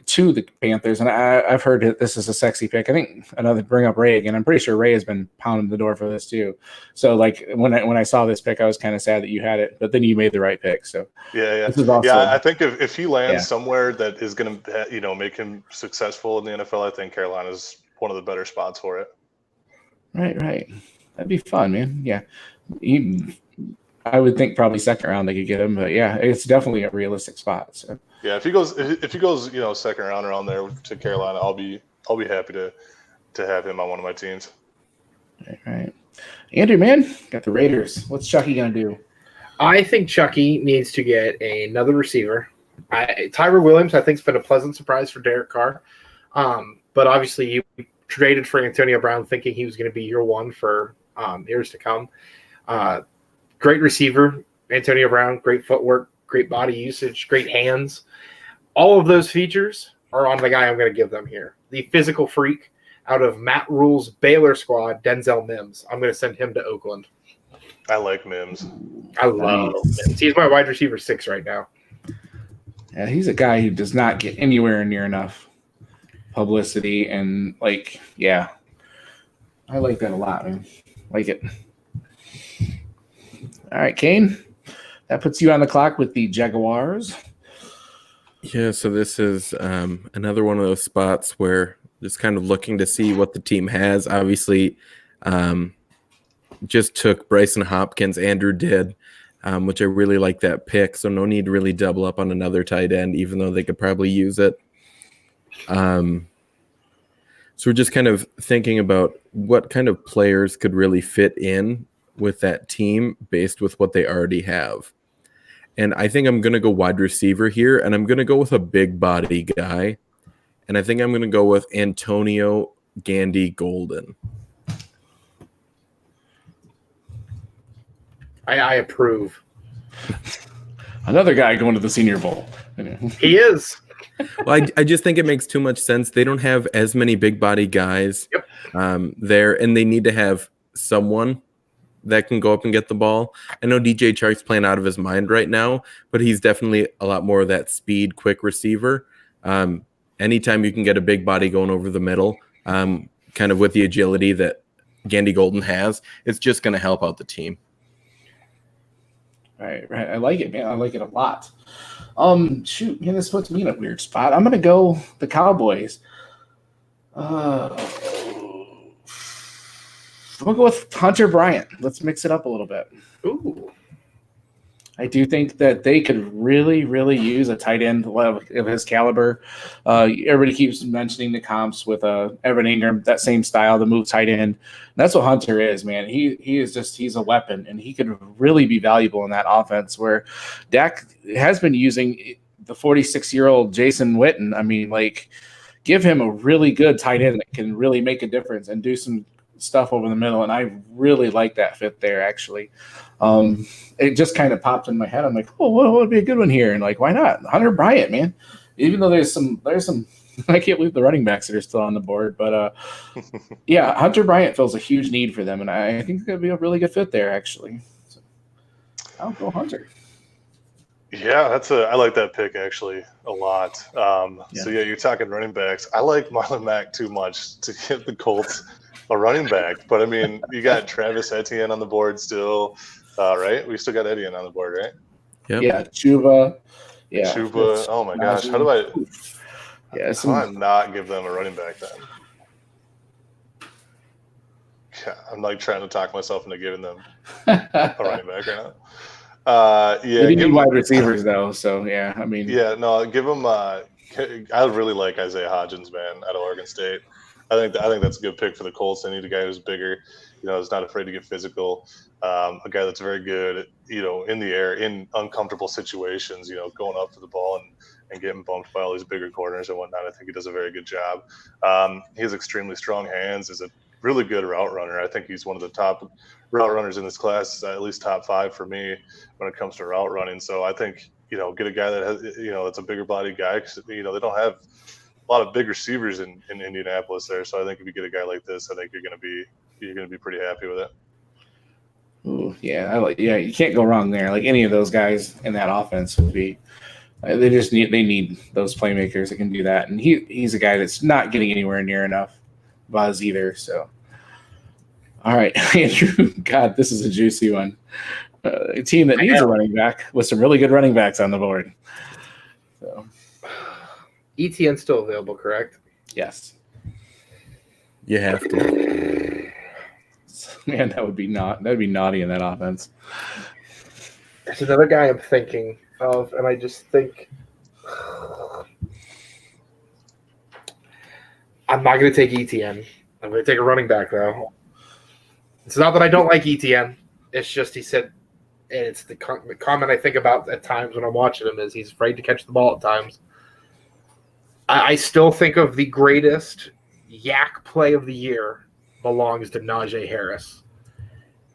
to the Panthers, and I've heard this is a sexy pick. I think another bring up Ray again. I'm pretty sure Ray has been pounding the door for this too. So when I saw this pick, I was kind of sad that you had it, but then you made the right pick. So yeah. This is also, I think if he lands somewhere that is going to make him successful in the NFL, I think Carolina's one of the better spots for it. Right. That'd be fun, man. Yeah. I would think probably second round they could get him, but yeah, it's definitely a realistic spot. So yeah, if he goes, second round around there to Carolina, I'll be happy to have him on one of my teams. Right. Andrew, man, got the Raiders. What's Chucky gonna do? I think Chucky needs to get another receiver. Tyler Williams, I think, has been a pleasant surprise for Derek Carr. But obviously, you traded for Antonio Brown thinking he was going to be your one for years to come. Great receiver, Antonio Brown, great footwork, great body usage, great hands. All of those features are on the guy I'm going to give them here. The physical freak out of Matt Rule's Baylor squad, Denzel Mims. I'm going to send him to Oakland. I like Mims. I love Mims. He's my wide receiver 6 right now. Yeah, he's a guy who does not get anywhere near enough publicity, and I like that a lot, man. Like it. All right, Kane, that puts you on the clock with the Jaguars. Yeah, so this is another one of those spots where just kind of looking to see what the team has. Obviously, just took Bryson Hopkins. Andrew did, which I really like that pick. So no need to really double up on another tight end, even though they could probably use it. So we're just kind of thinking about what kind of players could really fit in with that team based with what they already have. And I think I'm going to go wide receiver here, and I'm going to go with a big body guy. And I think I'm going to go with Antonio Gandy Golden. I approve. Another guy going to the Senior Bowl. He is. Well, I just think it makes too much sense. They don't have as many big body guys there, and they need to have someone that can go up and get the ball. I know DJ Chark's playing out of his mind right now, but he's definitely a lot more of that speed, quick receiver. Anytime you can get a big body going over the middle, kind of with the agility that Gandy Golden has, it's just going to help out the team. Right. I like it, man. I like it a lot. Shoot, man, this puts me in a weird spot. I'm going to go the Cowboys. I'm going to go with Hunter Bryant. Let's mix it up a little bit. Ooh. I do think that they could really, really use a tight end of his caliber. Everybody keeps mentioning the comps with Evan Ingram, that same style, the move tight end. And that's what Hunter is, man. He's a weapon, and he could really be valuable in that offense where Dak has been using the 46-year-old Jason Witten. I mean, give him a really good tight end that can really make a difference and do some stuff over the middle, and I really like that fit there, actually. It just kind of popped in my head. I'm like, oh, what would be a good one here? And why not? Hunter Bryant, man. Even though there's some I can't believe the running backs that are still on the board. But yeah, Hunter Bryant fills a huge need for them, and I think it'd be a really good fit there, actually. So, I'll go Hunter. Yeah, I like that pick actually a lot. So yeah, you're talking running backs. I like Marlon Mack too much to give the Colts a running back, but I mean, you got Travis Etienne on the board still, right? We still got Etienne on the board, right? Yep. Yeah, Chuba. Yeah, Chuba. Oh my gosh, how do I not give them a running back then? Yeah, I'm like trying to talk myself into giving them a running back right now. They need wide receivers though, so yeah, I mean, yeah, no, give them. I really like Isaiah Hodgins, man, out of Oregon State. I think that's a good pick for the Colts. They need a guy who's bigger, is not afraid to get physical. A guy that's very good, in the air, in uncomfortable situations, going up to the ball and getting bumped by all these bigger corners and whatnot. I think he does a very good job. He has extremely strong hands. Is a really good route runner. I think he's one of the top route runners in this class, at least top 5 for me when it comes to route running. So I think, get a guy that has, that's a bigger body guy, because, they don't have a lot of big receivers in Indianapolis there. So I think if you get a guy like this, I think you're going to be pretty happy with it. Ooh, yeah, you can't go wrong there. Like any of those guys in that offense would be, they need those playmakers that can do that. And he's a guy that's not getting anywhere near enough buzz either. So, all right, Andrew, God, this is a juicy one. A team that needs a running back with some really good running backs on the board. So, ETN's still available, correct? yes. You have to. Man, that'd be naughty in that offense. There's another guy I'm thinking of, and I just think I'm not going to take ETN. I'm going to take a running back, though. It's not that I don't like ETN. It's just he said, and it's the comment I think about at times when I'm watching him is he's afraid to catch the ball at times. I still think of the greatest yak play of the year belongs to Najee Harris.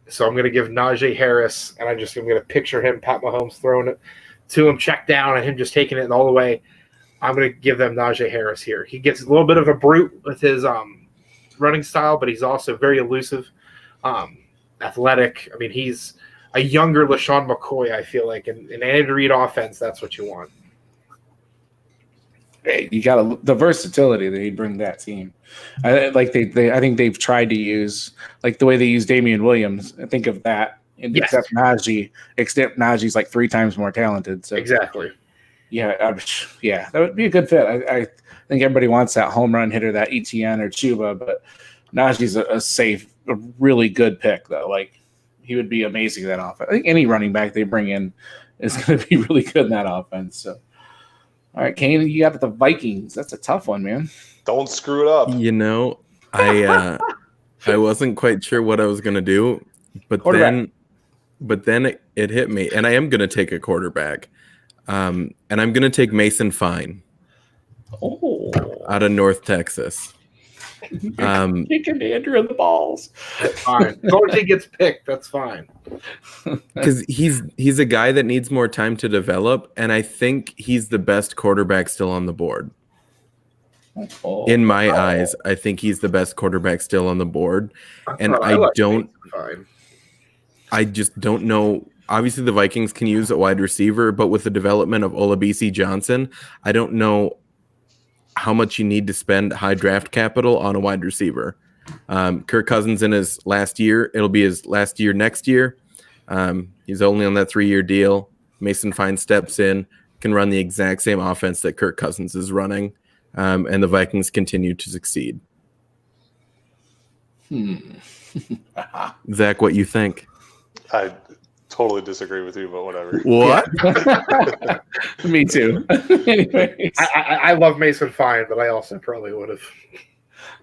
So I'm going to give Najee Harris, and I'm going to picture him, Pat Mahomes throwing it to him, check down, and him just taking it all the way. I'm going to give them Najee Harris here. He gets a little bit of a brute with his running style, but he's also very elusive, athletic. I mean, he's a younger LaShawn McCoy, I feel like. In an Andy Reid offense, that's what you want. Hey, you got the versatility that he'd bring to that team. I think they've tried to use like the way they use Damian Williams. I think of that, except Najee's like 3 times more talented. So exactly, that would be a good fit. I think everybody wants that home run hitter, that ETN or Chuba, but Najee's a safe, a really good pick though. Like he would be amazing in that offense. I think any running back they bring in is going to be really good in that offense. So. All right, Kane, you got the Vikings. That's a tough one, man. Don't screw it up. I wasn't quite sure what I was going to do, but then it hit me, and I am going to take a quarterback, and I'm going to take Mason Fine out of North Texas. Kicking Andrew in the balls. That's fine. As long as he gets picked, that's fine. Because he's a guy that needs more time to develop, and I think he's the best quarterback still on the board. In my eyes, I think he's the best quarterback still on the board, and I just don't know. Obviously, the Vikings can use a wide receiver, but with the development of Olabisi Johnson, I don't know how much you need to spend high draft capital on a wide receiver. Kirk Cousins in his last year. It'll be his last year next year. He's only on that 3-year deal. Mason Fine steps in, can run the exact same offense that Kirk Cousins is running, and the Vikings continue to succeed. Zach, what you think? I totally disagree with you, but whatever. What? Me too. Anyways. I love Mason Fine, but I also probably would have.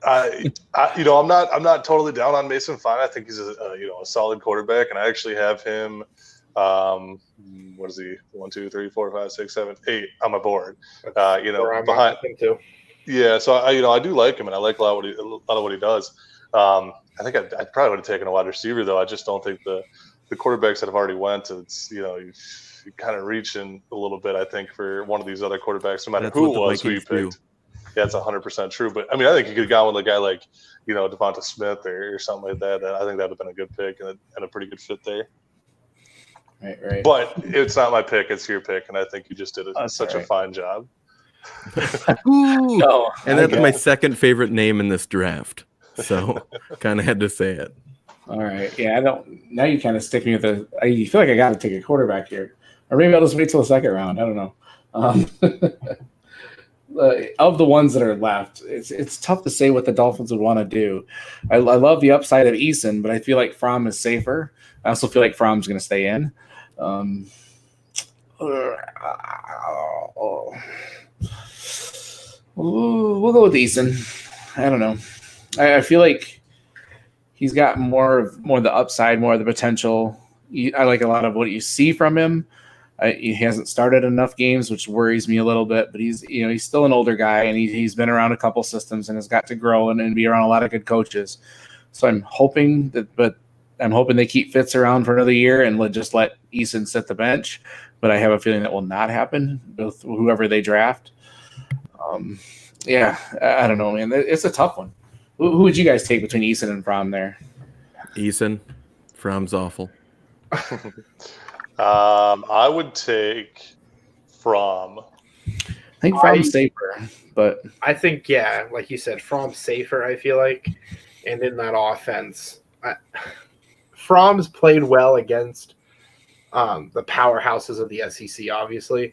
I'm not totally down on Mason Fine. I think he's a solid quarterback, and I actually have him. What is he? 1, 2, 3, 4, 5, 6, 7, 8 on my board. Behind him too. Yeah, so I do like him, and I like a lot of what he does. I think I probably would have taken a wide receiver though. I just don't think the quarterbacks that have already went, it's you're kind of reaching a little bit. I think for one of these other quarterbacks, no matter who it was who you picked. that's 100% true. But I mean, I think you could have gone with a guy like, Devonta Smith or something like that. I think that would have been a good pick and a pretty good fit there. Right. But it's not my pick; it's your pick, and I think you just did such a fine job. Ooh, No, and that's my second favorite name in this draft. So kind of had to say it. All right. Yeah, I don't. Now you kind of stick me with I feel like I got to take a quarterback here, or maybe I'll just wait till the second round. I don't know. Of the ones that are left, it's tough to say what the Dolphins would want to do. I love the upside of Eason, but I feel like Fromm is safer. I also feel like Fromm's going to stay in. We'll go with Eason. I don't know. I feel like he's got more of the upside, more of the potential. I like a lot of what you see from him. He hasn't started enough games, which worries me a little bit. But he's still an older guy, and he's been around a couple systems and has got to grow and be around a lot of good coaches. So I'm hoping they keep Fitz around for another year and just let Eason sit the bench. But I have a feeling that will not happen with whoever they draft. I don't know, man. It's a tough one. Who would you guys take between Eason and Fromm there? Eason. Fromm's awful. I would take Fromm. I think Fromm's safer, but I think, like you said, Fromm's safer, I feel like. And in that offense, Fromm's played well against the powerhouses of the SEC, obviously.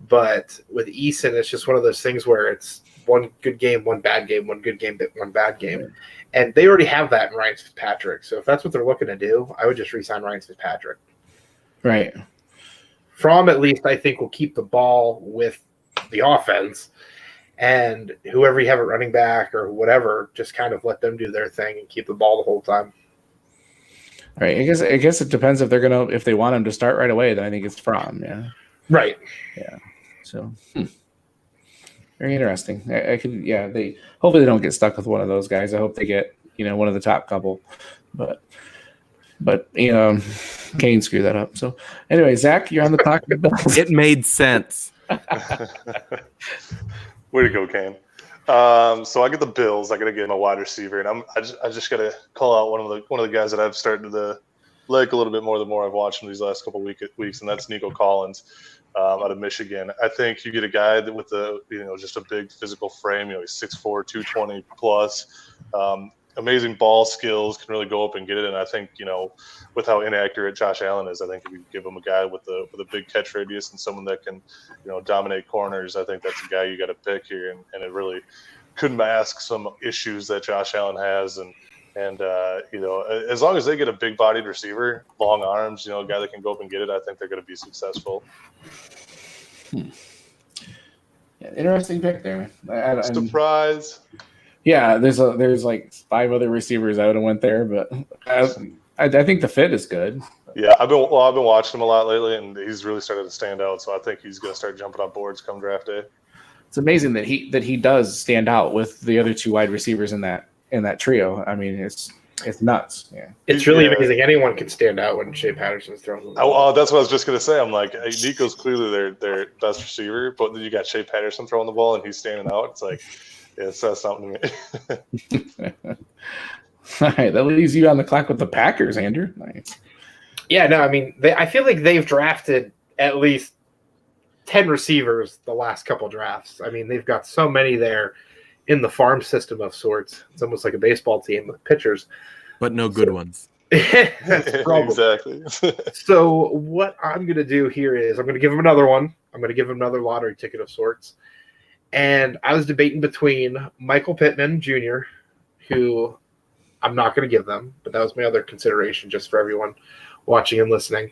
But with Eason, it's just one of those things where it's one good game, one bad game, one good game, one bad game. And they already have that in Ryan Fitzpatrick. So if that's what they're looking to do, I would just re-sign Ryan Fitzpatrick. Right. Fromm, at least, I think, will keep the ball with the offense. And whoever you have at running back or whatever, just kind of let them do their thing and keep the ball the whole time. Right. I guess it depends if they want him to start right away, then I think it's Fromm, yeah. Right. Yeah. So very interesting. They hopefully they don't get stuck with one of those guys. I hope they get, one of the top couple. But Kane screwed that up. So anyway, Zach, you're on the clock. It made sense. Way to go, Kane. So I get the Bills. I got to get my wide receiver, and I just got to call out one of the guys that I've started to like a little bit more the more I've watched him these last couple weeks, and that's Nico Collins out of Michigan. I think you get a guy that with just a big physical frame. He's 6'4", 220 plus. Amazing ball skills, can really go up and get it. And I think, with how inaccurate Josh Allen is, I think if you give him a guy with a big catch radius and someone that can, dominate corners, I think that's a guy you got to pick here. And it really could mask some issues that Josh Allen has. And as long as they get a big-bodied receiver, long arms, a guy that can go up and get it, I think they're going to be successful. Yeah, interesting pick there. Surprise. Yeah, there's like 5 other receivers I would have went there, but I think the fit is good. Yeah, I've been watching him a lot lately, and he's really started to stand out. So I think he's going to start jumping on boards come draft day. It's amazing that he does stand out with the other 2 wide receivers in that trio. I mean, it's nuts. Yeah, it's really amazing. Anyone can stand out when Shea Patterson's throwing the ball. Oh, that's what I was just going to say. I'm like, Nico's clearly their best receiver, but then you got Shea Patterson throwing the ball, and he's standing out. It's like, it says something to me. All right, that leaves you on the clock with the Packers, Andrew. Nice. Yeah, no, I mean, I feel like they've drafted at least 10 receivers the last couple drafts. I mean, they've got so many there in the farm system of sorts. It's almost like a baseball team with pitchers. But no good ones. That's the problem. Exactly. So what I'm going to do here is I'm going to give him another one. I'm going to give him another lottery ticket of sorts. And I was debating between Michael Pittman Jr., who I'm not going to give them, but that was my other consideration just for everyone watching and listening.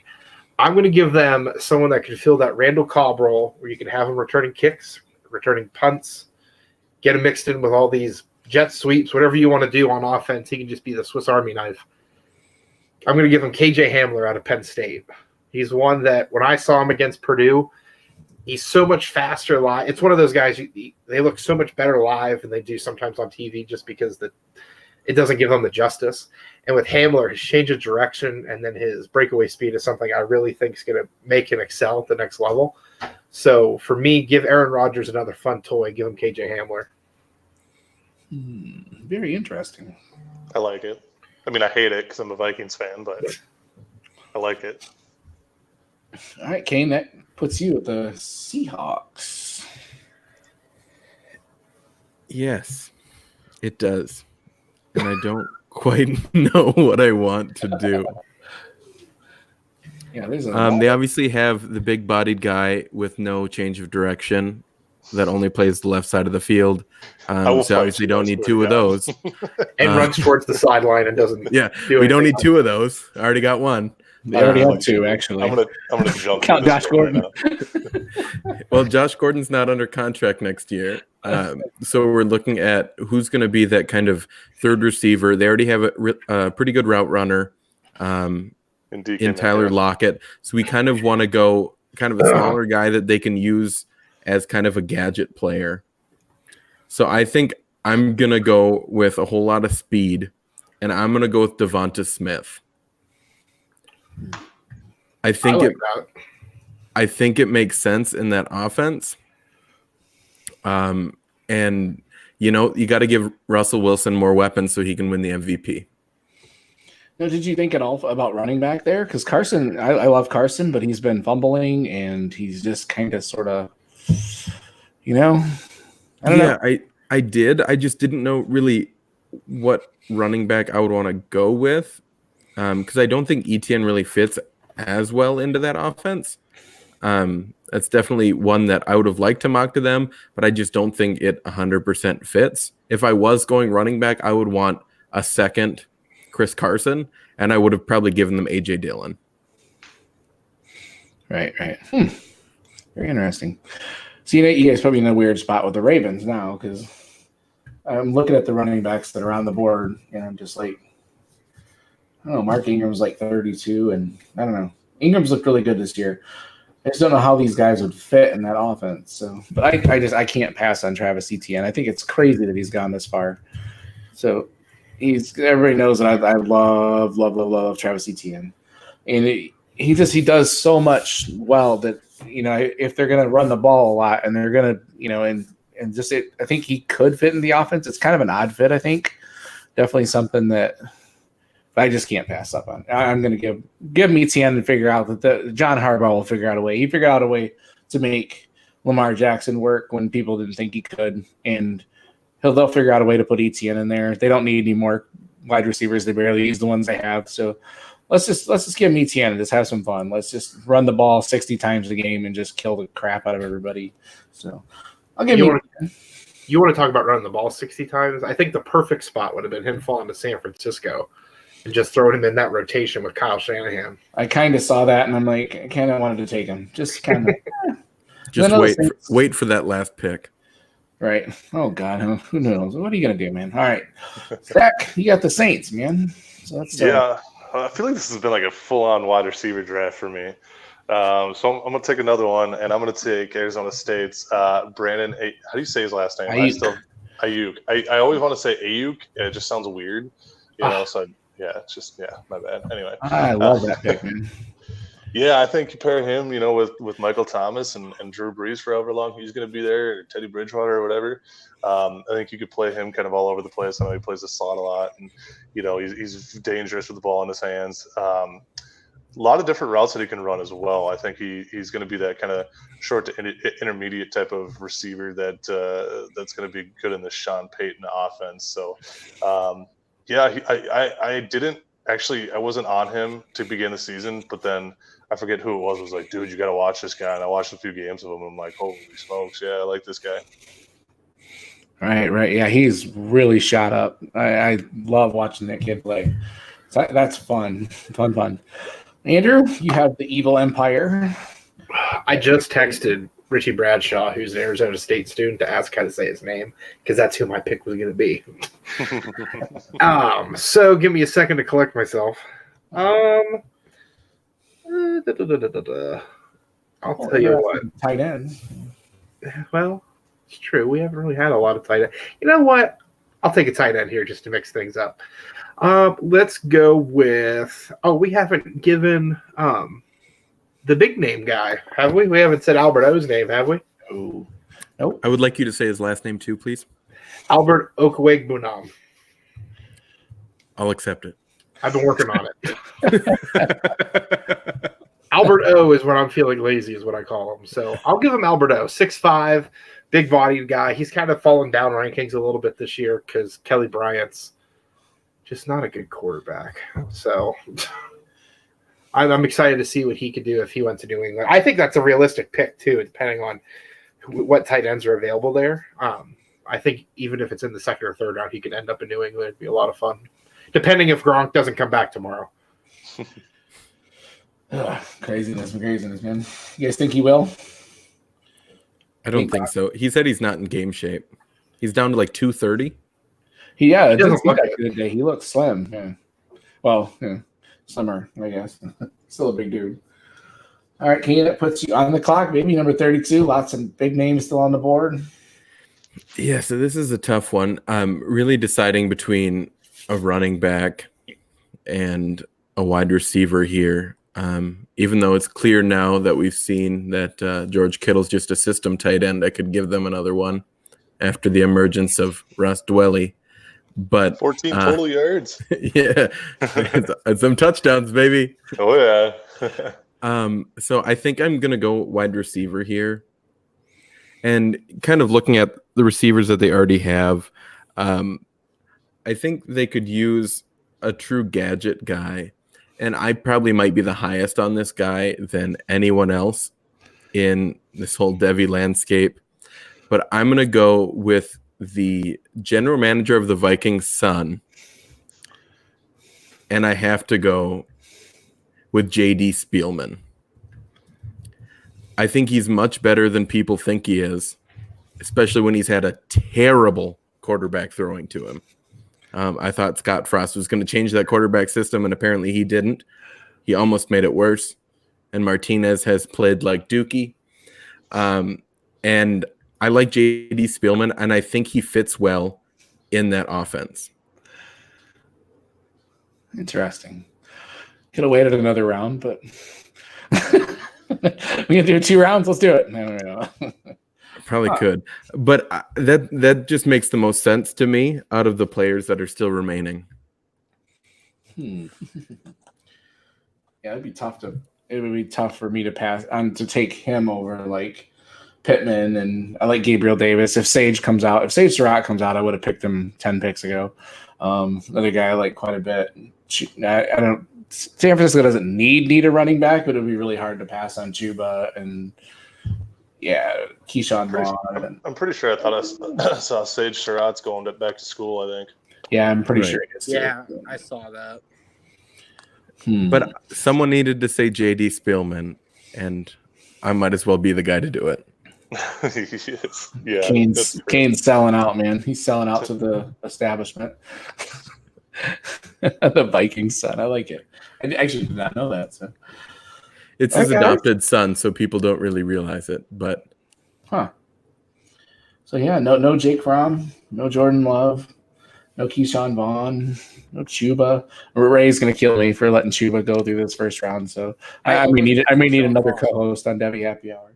I'm going to give them someone that can fill that Randall Cobb role where you can have him returning kicks, returning punts, get him mixed in with all these jet sweeps, whatever you want to do on offense. He can just be the Swiss Army knife. I'm going to give him KJ Hamler out of Penn State. He's one that when I saw him against Purdue, he's so much faster live. It's one of those guys, they look so much better live than they do sometimes on TV just because it doesn't give them the justice. And with Hamler, his change of direction and then his breakaway speed is something I really think is going to make him excel at the next level. So for me, give Aaron Rodgers another fun toy. Give him KJ Hamler. Very interesting. I like it. I mean, I hate it because I'm a Vikings fan, but I like it. All right, Kane, that puts you at the Seahawks. Yes, it does. And I don't quite know what I want to do. Yeah, there's They obviously have the big-bodied guy with no change of direction that only plays the left side of the field. So obviously don't need two of those. And runs towards the sideline and doesn't. Yeah, we don't need two of those. I already got one. They already have two, actually. I'm gonna jump. Count Josh Gordon. Well, Josh Gordon's not under contract next year. So we're looking at who's going to be that kind of third receiver. They already have a pretty good route runner in Tyler Lockett. So we kind of want to go kind of a smaller guy that they can use as kind of a gadget player. So I think I'm going to go with a whole lot of speed, and I'm going to go with Devonta Smith. I think it makes sense in that offense. And you got to give Russell Wilson more weapons so he can win the MVP. Now, did you think at all about running back there? Because Carson, I love Carson, but he's been fumbling and he's just kind of sort of, I don't know. I did. I just didn't know really what running back I would want to go with. Because I don't think Etienne really fits as well into that offense. That's definitely one that I would have liked to mock to them, but I just don't think it 100% fits. If I was going running back, I would want a second Chris Carson, and I would have probably given them A.J. Dillon. Right. Very interesting. So, you guys put me in a weird spot with the Ravens now, because I'm looking at the running backs that are on the board, and I'm just like, I don't know, Mark Ingram's like 32, and I don't know. Ingram's looked really good this year. I just don't know how these guys would fit in that offense. So, but I can't pass on Travis Etienne. I think it's crazy that he's gone this far. So everybody knows that I love Travis Etienne, and he does so much well that if they're gonna run the ball a lot and they're gonna I think he could fit in the offense. It's kind of an odd fit, I think. Definitely something that. But I just can't pass up on. I'm going to give him Etienne and figure out that John Harbaugh will figure out a way. He figured out a way to make Lamar Jackson work when people didn't think he could, and they'll figure out a way to put Etienne in there. They don't need any more wide receivers. They barely use the ones they have. So let's just give him Etienne and just have some fun. Let's just run the ball 60 times a game and just kill the crap out of everybody. So I'll give you. You want to talk about running the ball 60 times? I think the perfect spot would have been him falling to San Francisco. And just throwing him in that rotation with Kyle Shanahan. I kind of saw that, and I'm like, I kind of wanted to take him. Just kind of. Just wait for that last pick. Right. Oh, God. Who knows? What are you going to do, man? All right. Zach, you got the Saints, man. So that's I feel like this has been like a full-on wide receiver draft for me. So I'm going to take another one, and I'm going to take Arizona State's Brandon. How do you say his last name? Ayuk. I always want to say Ayuk, and it just sounds weird. So my bad. Anyway, I love that pick, man. Yeah, I think you pair him, with Michael Thomas and Drew Brees for however long he's going to be there, or Teddy Bridgewater or whatever. I think you could play him kind of all over the place. I know he plays the slot a lot, and he's dangerous with the ball in his hands. A lot of different routes that he can run as well. I think he's going to be that kind of short to intermediate type of receiver that's going to be good in the Sean Payton offense. So. I wasn't on him to begin the season, but then I forget who it was like, dude, you got to watch this guy. And I watched a few games of him. And I'm like, holy smokes. Yeah, I like this guy. Right. Yeah, he's really shot up. I love watching that kid play. So that's fun. Fun. Andrew, you have the Evil Empire. I just texted Richie Bradshaw, who's an Arizona State student, to ask how to say his name, because that's who my pick was going to be. So give me a second to collect myself. I'll tell you what. Tight ends. Well, it's true. We haven't really had a lot of tight end. You know what? I'll take a tight end here just to mix things up. Let's go with. We haven't given the big name guy, have we? We haven't said Albert O's name, have we? Oh, nope. I would like you to say his last name too, please. Albert Okweg-Bunam. I'll accept it. I've been working on it. Albert O is when I'm feeling lazy, is what I call him. So I'll give him Albert O. 6'5", big-bodied guy. He's kind of fallen down rankings a little bit this year because Kelly Bryant's just not a good quarterback. So I'm excited to see what he could do if he went to New England. I think that's a realistic pick, too, depending on what tight ends are available there. I think even if it's in the second or third round, he could end up in New England. It'd be a lot of fun, depending if Gronk doesn't come back tomorrow. Craziness, man. You guys think he will? I don't think so. He said he's not in game shape. He's down to like 230. Yeah, it He doesn't doesn't look look like it today. He looks slim. Yeah. Well, yeah, slimmer, I guess. Still a big dude. All right, Kane, that puts you on the clock, baby. Number 32. Lots of big names still on the board. Yeah, so this is a tough one. I'm really deciding between a running back and a wide receiver here. Even though it's clear now that we've seen that George Kittle's just a system tight end, I could give them another one after the emergence of Ross Dwelly. But 14 total yards. Yeah, some touchdowns, baby. Oh yeah. So I think I'm gonna go wide receiver here, and kind of looking at the receivers that they already have. I think they could use a true gadget guy, and I probably might be the highest on this guy than anyone else in this whole Devy landscape. But I'm gonna go with the general manager of the Vikings' son, and I have to go with J.D. Spielman. I think he's much better than people think he is, especially when he's had a terrible quarterback throwing to him. I thought Scott Frost was going to change that quarterback system, and apparently he didn't. He almost made it worse, and Martinez has played like Dookie. And I like J.D. Spielman, and I think he fits well in that offense. Interesting. Could have waited another round, but we can do 2 rounds. Let's do it. No. Probably could, but that just makes the most sense to me out of the players that are still remaining. Yeah, it'd be tough it would be tough for me to pass on to take him over like Pittman, and I like Gabriel Davis. If Sage Surratt comes out, I would have picked him 10 picks ago. Another guy I like quite a bit. I don't. San Francisco doesn't need a running back, but it'd be really hard to pass on Chuba and Keyshawn Vaughn. I'm pretty sure I thought I saw Sage Surratt's going back to school, I think. Yeah, I'm pretty sure it is. Yeah, I saw that. But someone needed to say J.D. Spielman, and I might as well be the guy to do it. Yeah, Kane's selling out, man. He's selling out to the establishment. The Vikings son. I like it. I actually did not know that. So it's his adopted son, so people don't really realize it. But so yeah, no Jake Fromm, no Jordan Love, no Keyshawn Vaughn, no Chuba. Ray's gonna kill me for letting Chuba go through this first round. So I may need another co-host on Devy Happy Hour.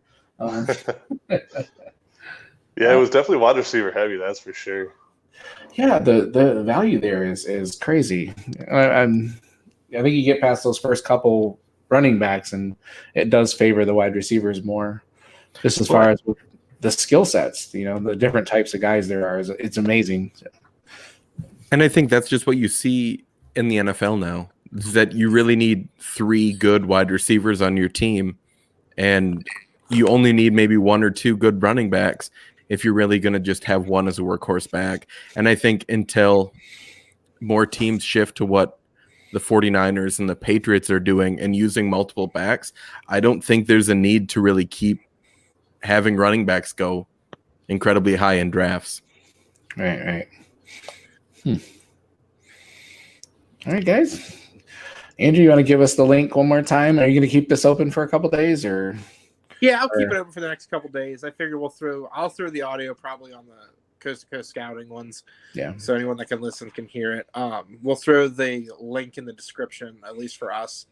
Yeah, it was definitely wide receiver heavy, that's for sure. Yeah, the value there is crazy. I think you get past those first couple running backs, and it does favor the wide receivers more. Just as far as the skill sets, the different types of guys there are, it's amazing. And I think that's just what you see in the NFL now, is that you really need 3 good wide receivers on your team, and you only need maybe 1 or 2 good running backs if you're really going to just have one as a workhorse back. And I think until more teams shift to what the 49ers and the Patriots are doing and using multiple backs, I don't think there's a need to really keep having running backs go incredibly high in drafts. Right. All right, guys. Andrew, you want to give us the link one more time? Are you going to keep this open for a couple days, or? Yeah, I'll keep it open for the next couple days. I figure I'll throw the audio probably on the Coast to Coast Scouting ones. Yeah. So anyone that can listen can hear it. We'll throw the link in the description, at least for us.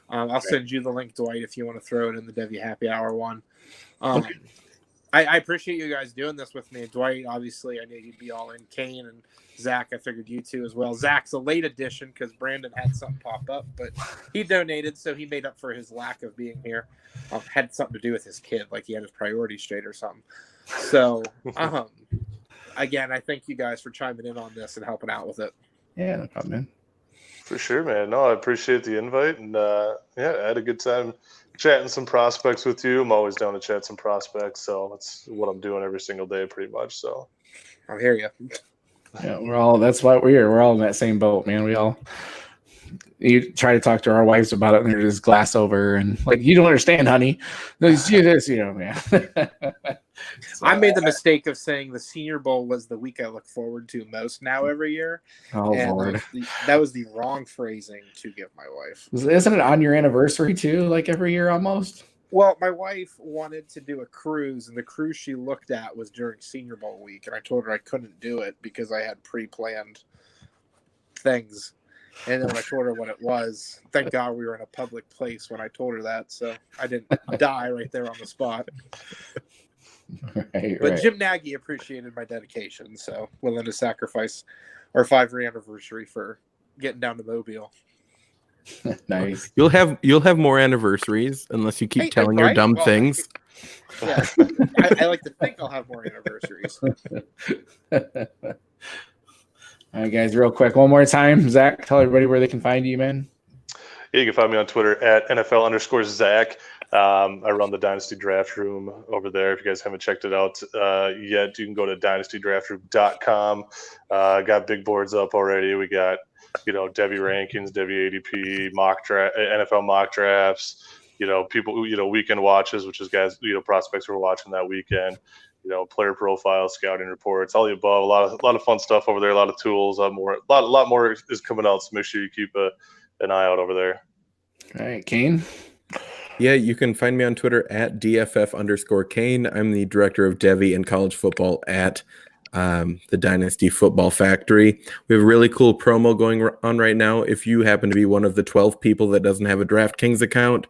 I'll send you the link, Dwight, if you want to throw it in the Devy Happy Hour one. Okay. I appreciate you guys doing this with me. Dwight, obviously, I knew you'd be all in. Kane and Zach, I figured you two as well. Zach's a late addition because Brandon had something pop up, but he donated, so he made up for his lack of being here. Had something to do with his kid, like he had his priorities straight or something. So, again, I thank you guys for chiming in on this and helping out with it. Yeah, no problem, man. For sure, man. No, I appreciate the invite, and I had a good time chatting some prospects with you. I'm always down to chat some prospects, so that's what I'm doing every single day, pretty much. So I hear you. Yeah, that's why we're here. We're all in that same boat, man. You try to talk to our wives about it, and they're just glass over and like, you don't understand, honey. No, you see this, man. So, I made the mistake of saying the Senior Bowl was the week I look forward to most now every year. Oh, Lord. That was the wrong phrasing to give my wife. Isn't it on your anniversary too, like every year almost? Well, my wife wanted to do a cruise, and the cruise she looked at was during Senior Bowl week, and I told her I couldn't do it because I had pre-planned things. And then when I told her what it was, thank God we were in a public place when I told her that, so I didn't die right there on the spot. But Jim Nagy appreciated my dedication, so willing to sacrifice our 5-year anniversary for getting down to Mobile. Nice. You'll have more anniversaries unless you keep telling your dumb things. Yeah, I like to think I'll have more anniversaries. All right, guys, real quick, one more time. Zach, tell everybody where they can find you, man. Yeah, you can find me on Twitter at NFL_Zach. I run the Dynasty Draft Room over there. If you guys haven't checked it out yet, you can go to dynastydraftroom.com. Got big boards up already. We got, Devy rankings, Devy ADP, NFL mock drafts, people, weekend watches, which is guys, prospects who are watching that weekend. Player profiles, scouting reports, all the above. A lot of fun stuff over there. A lot of tools. A lot more is coming out. So make sure you keep an eye out over there. All right, Kane. Yeah, you can find me on Twitter at DFF_Kane. I'm the director of Devy and college football at the Dynasty Football Factory. We have a really cool promo going on right now. If you happen to be one of the 12 people that doesn't have a DraftKings account,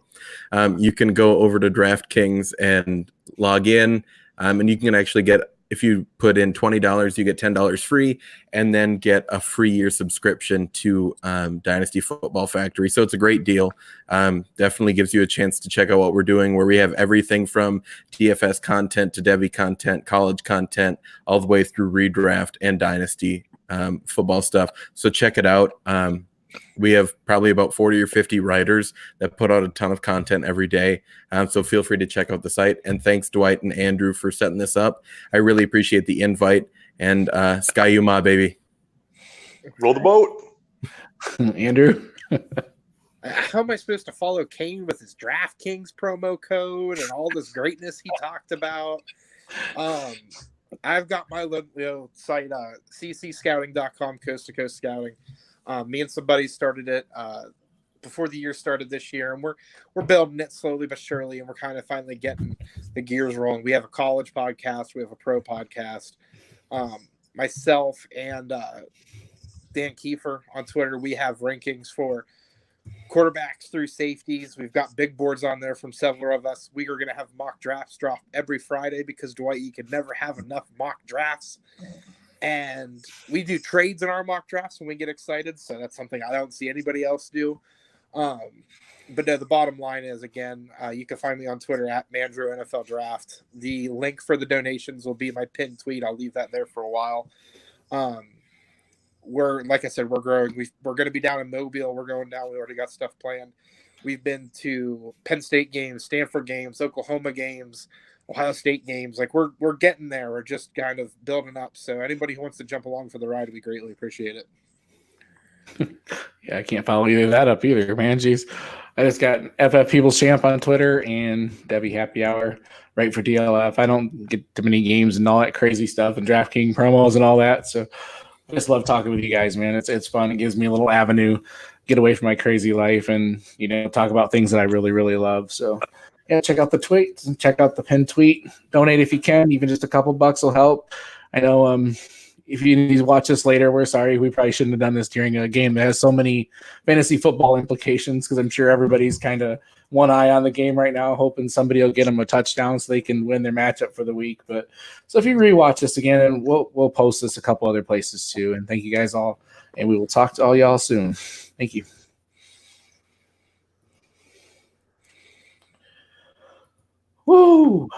you can go over to DraftKings and log in. And you can actually get, if you put in $20, you get $10 free, and then get a free year subscription to Dynasty Football Factory. So it's a great deal. Definitely gives you a chance to check out what we're doing, where we have everything from DFS content to Devy content, college content, all the way through redraft and Dynasty football stuff. So check it out. We have probably about 40 or 50 writers that put out a ton of content every day. So feel free to check out the site. And thanks, Dwight and Andrew, for setting this up. I really appreciate the invite. And Sky Yuma, baby. Roll the boat. Andrew. How am I supposed to follow Kane with his DraftKings promo code and all this greatness he talked about? I've got my site, ccscouting.com, coast to coast scouting. Me and some buddies started it before the year started this year, and we're building it slowly but surely, and we're kind of finally getting the gears rolling. We have a college podcast, we have a pro podcast. Myself and Dan Kiefer on Twitter, we have rankings for quarterbacks through safeties. We've got big boards on there from several of us. We are going to have mock drafts drop every Friday because, Dwight, you can never have enough mock drafts. And we do trades in our mock drafts when we get excited, so that's something I don't see anybody else do. But no, the bottom line is, again, you can find me on Twitter at Mandrew NFL Draft. The link for the donations will be my pinned tweet. I'll leave that there for a while. Like I said, we're growing. We're going to be down in Mobile. We're going down. We already got stuff planned. We've been to Penn State games, Stanford games, Oklahoma games, Ohio State games. Like we're getting there. We're just kind of building up. So anybody who wants to jump along for the ride, we greatly appreciate it. Yeah, I can't follow either of that up either, man. Jeez. I just got FF People's Champ on Twitter and Devy Happy Hour right for DLF. I don't get too many games and all that crazy stuff and DraftKings promos and all that. So I just love talking with you guys, man. It's fun. It gives me a little avenue, get away from my crazy life and, talk about things that I really, really love. So yeah, check out the tweets and check out the pinned tweet. Donate if you can. Even just a couple bucks will help. I know, if you need to watch this later, we're sorry. We probably shouldn't have done this during a game that has so many fantasy football implications, because I'm sure everybody's kind of one eye on the game right now, hoping somebody will get them a touchdown so they can win their matchup for the week. But so if you rewatch this again, and we'll post this a couple other places too. And thank you guys all, and we will talk to all y'all soon. Thank you. Woo!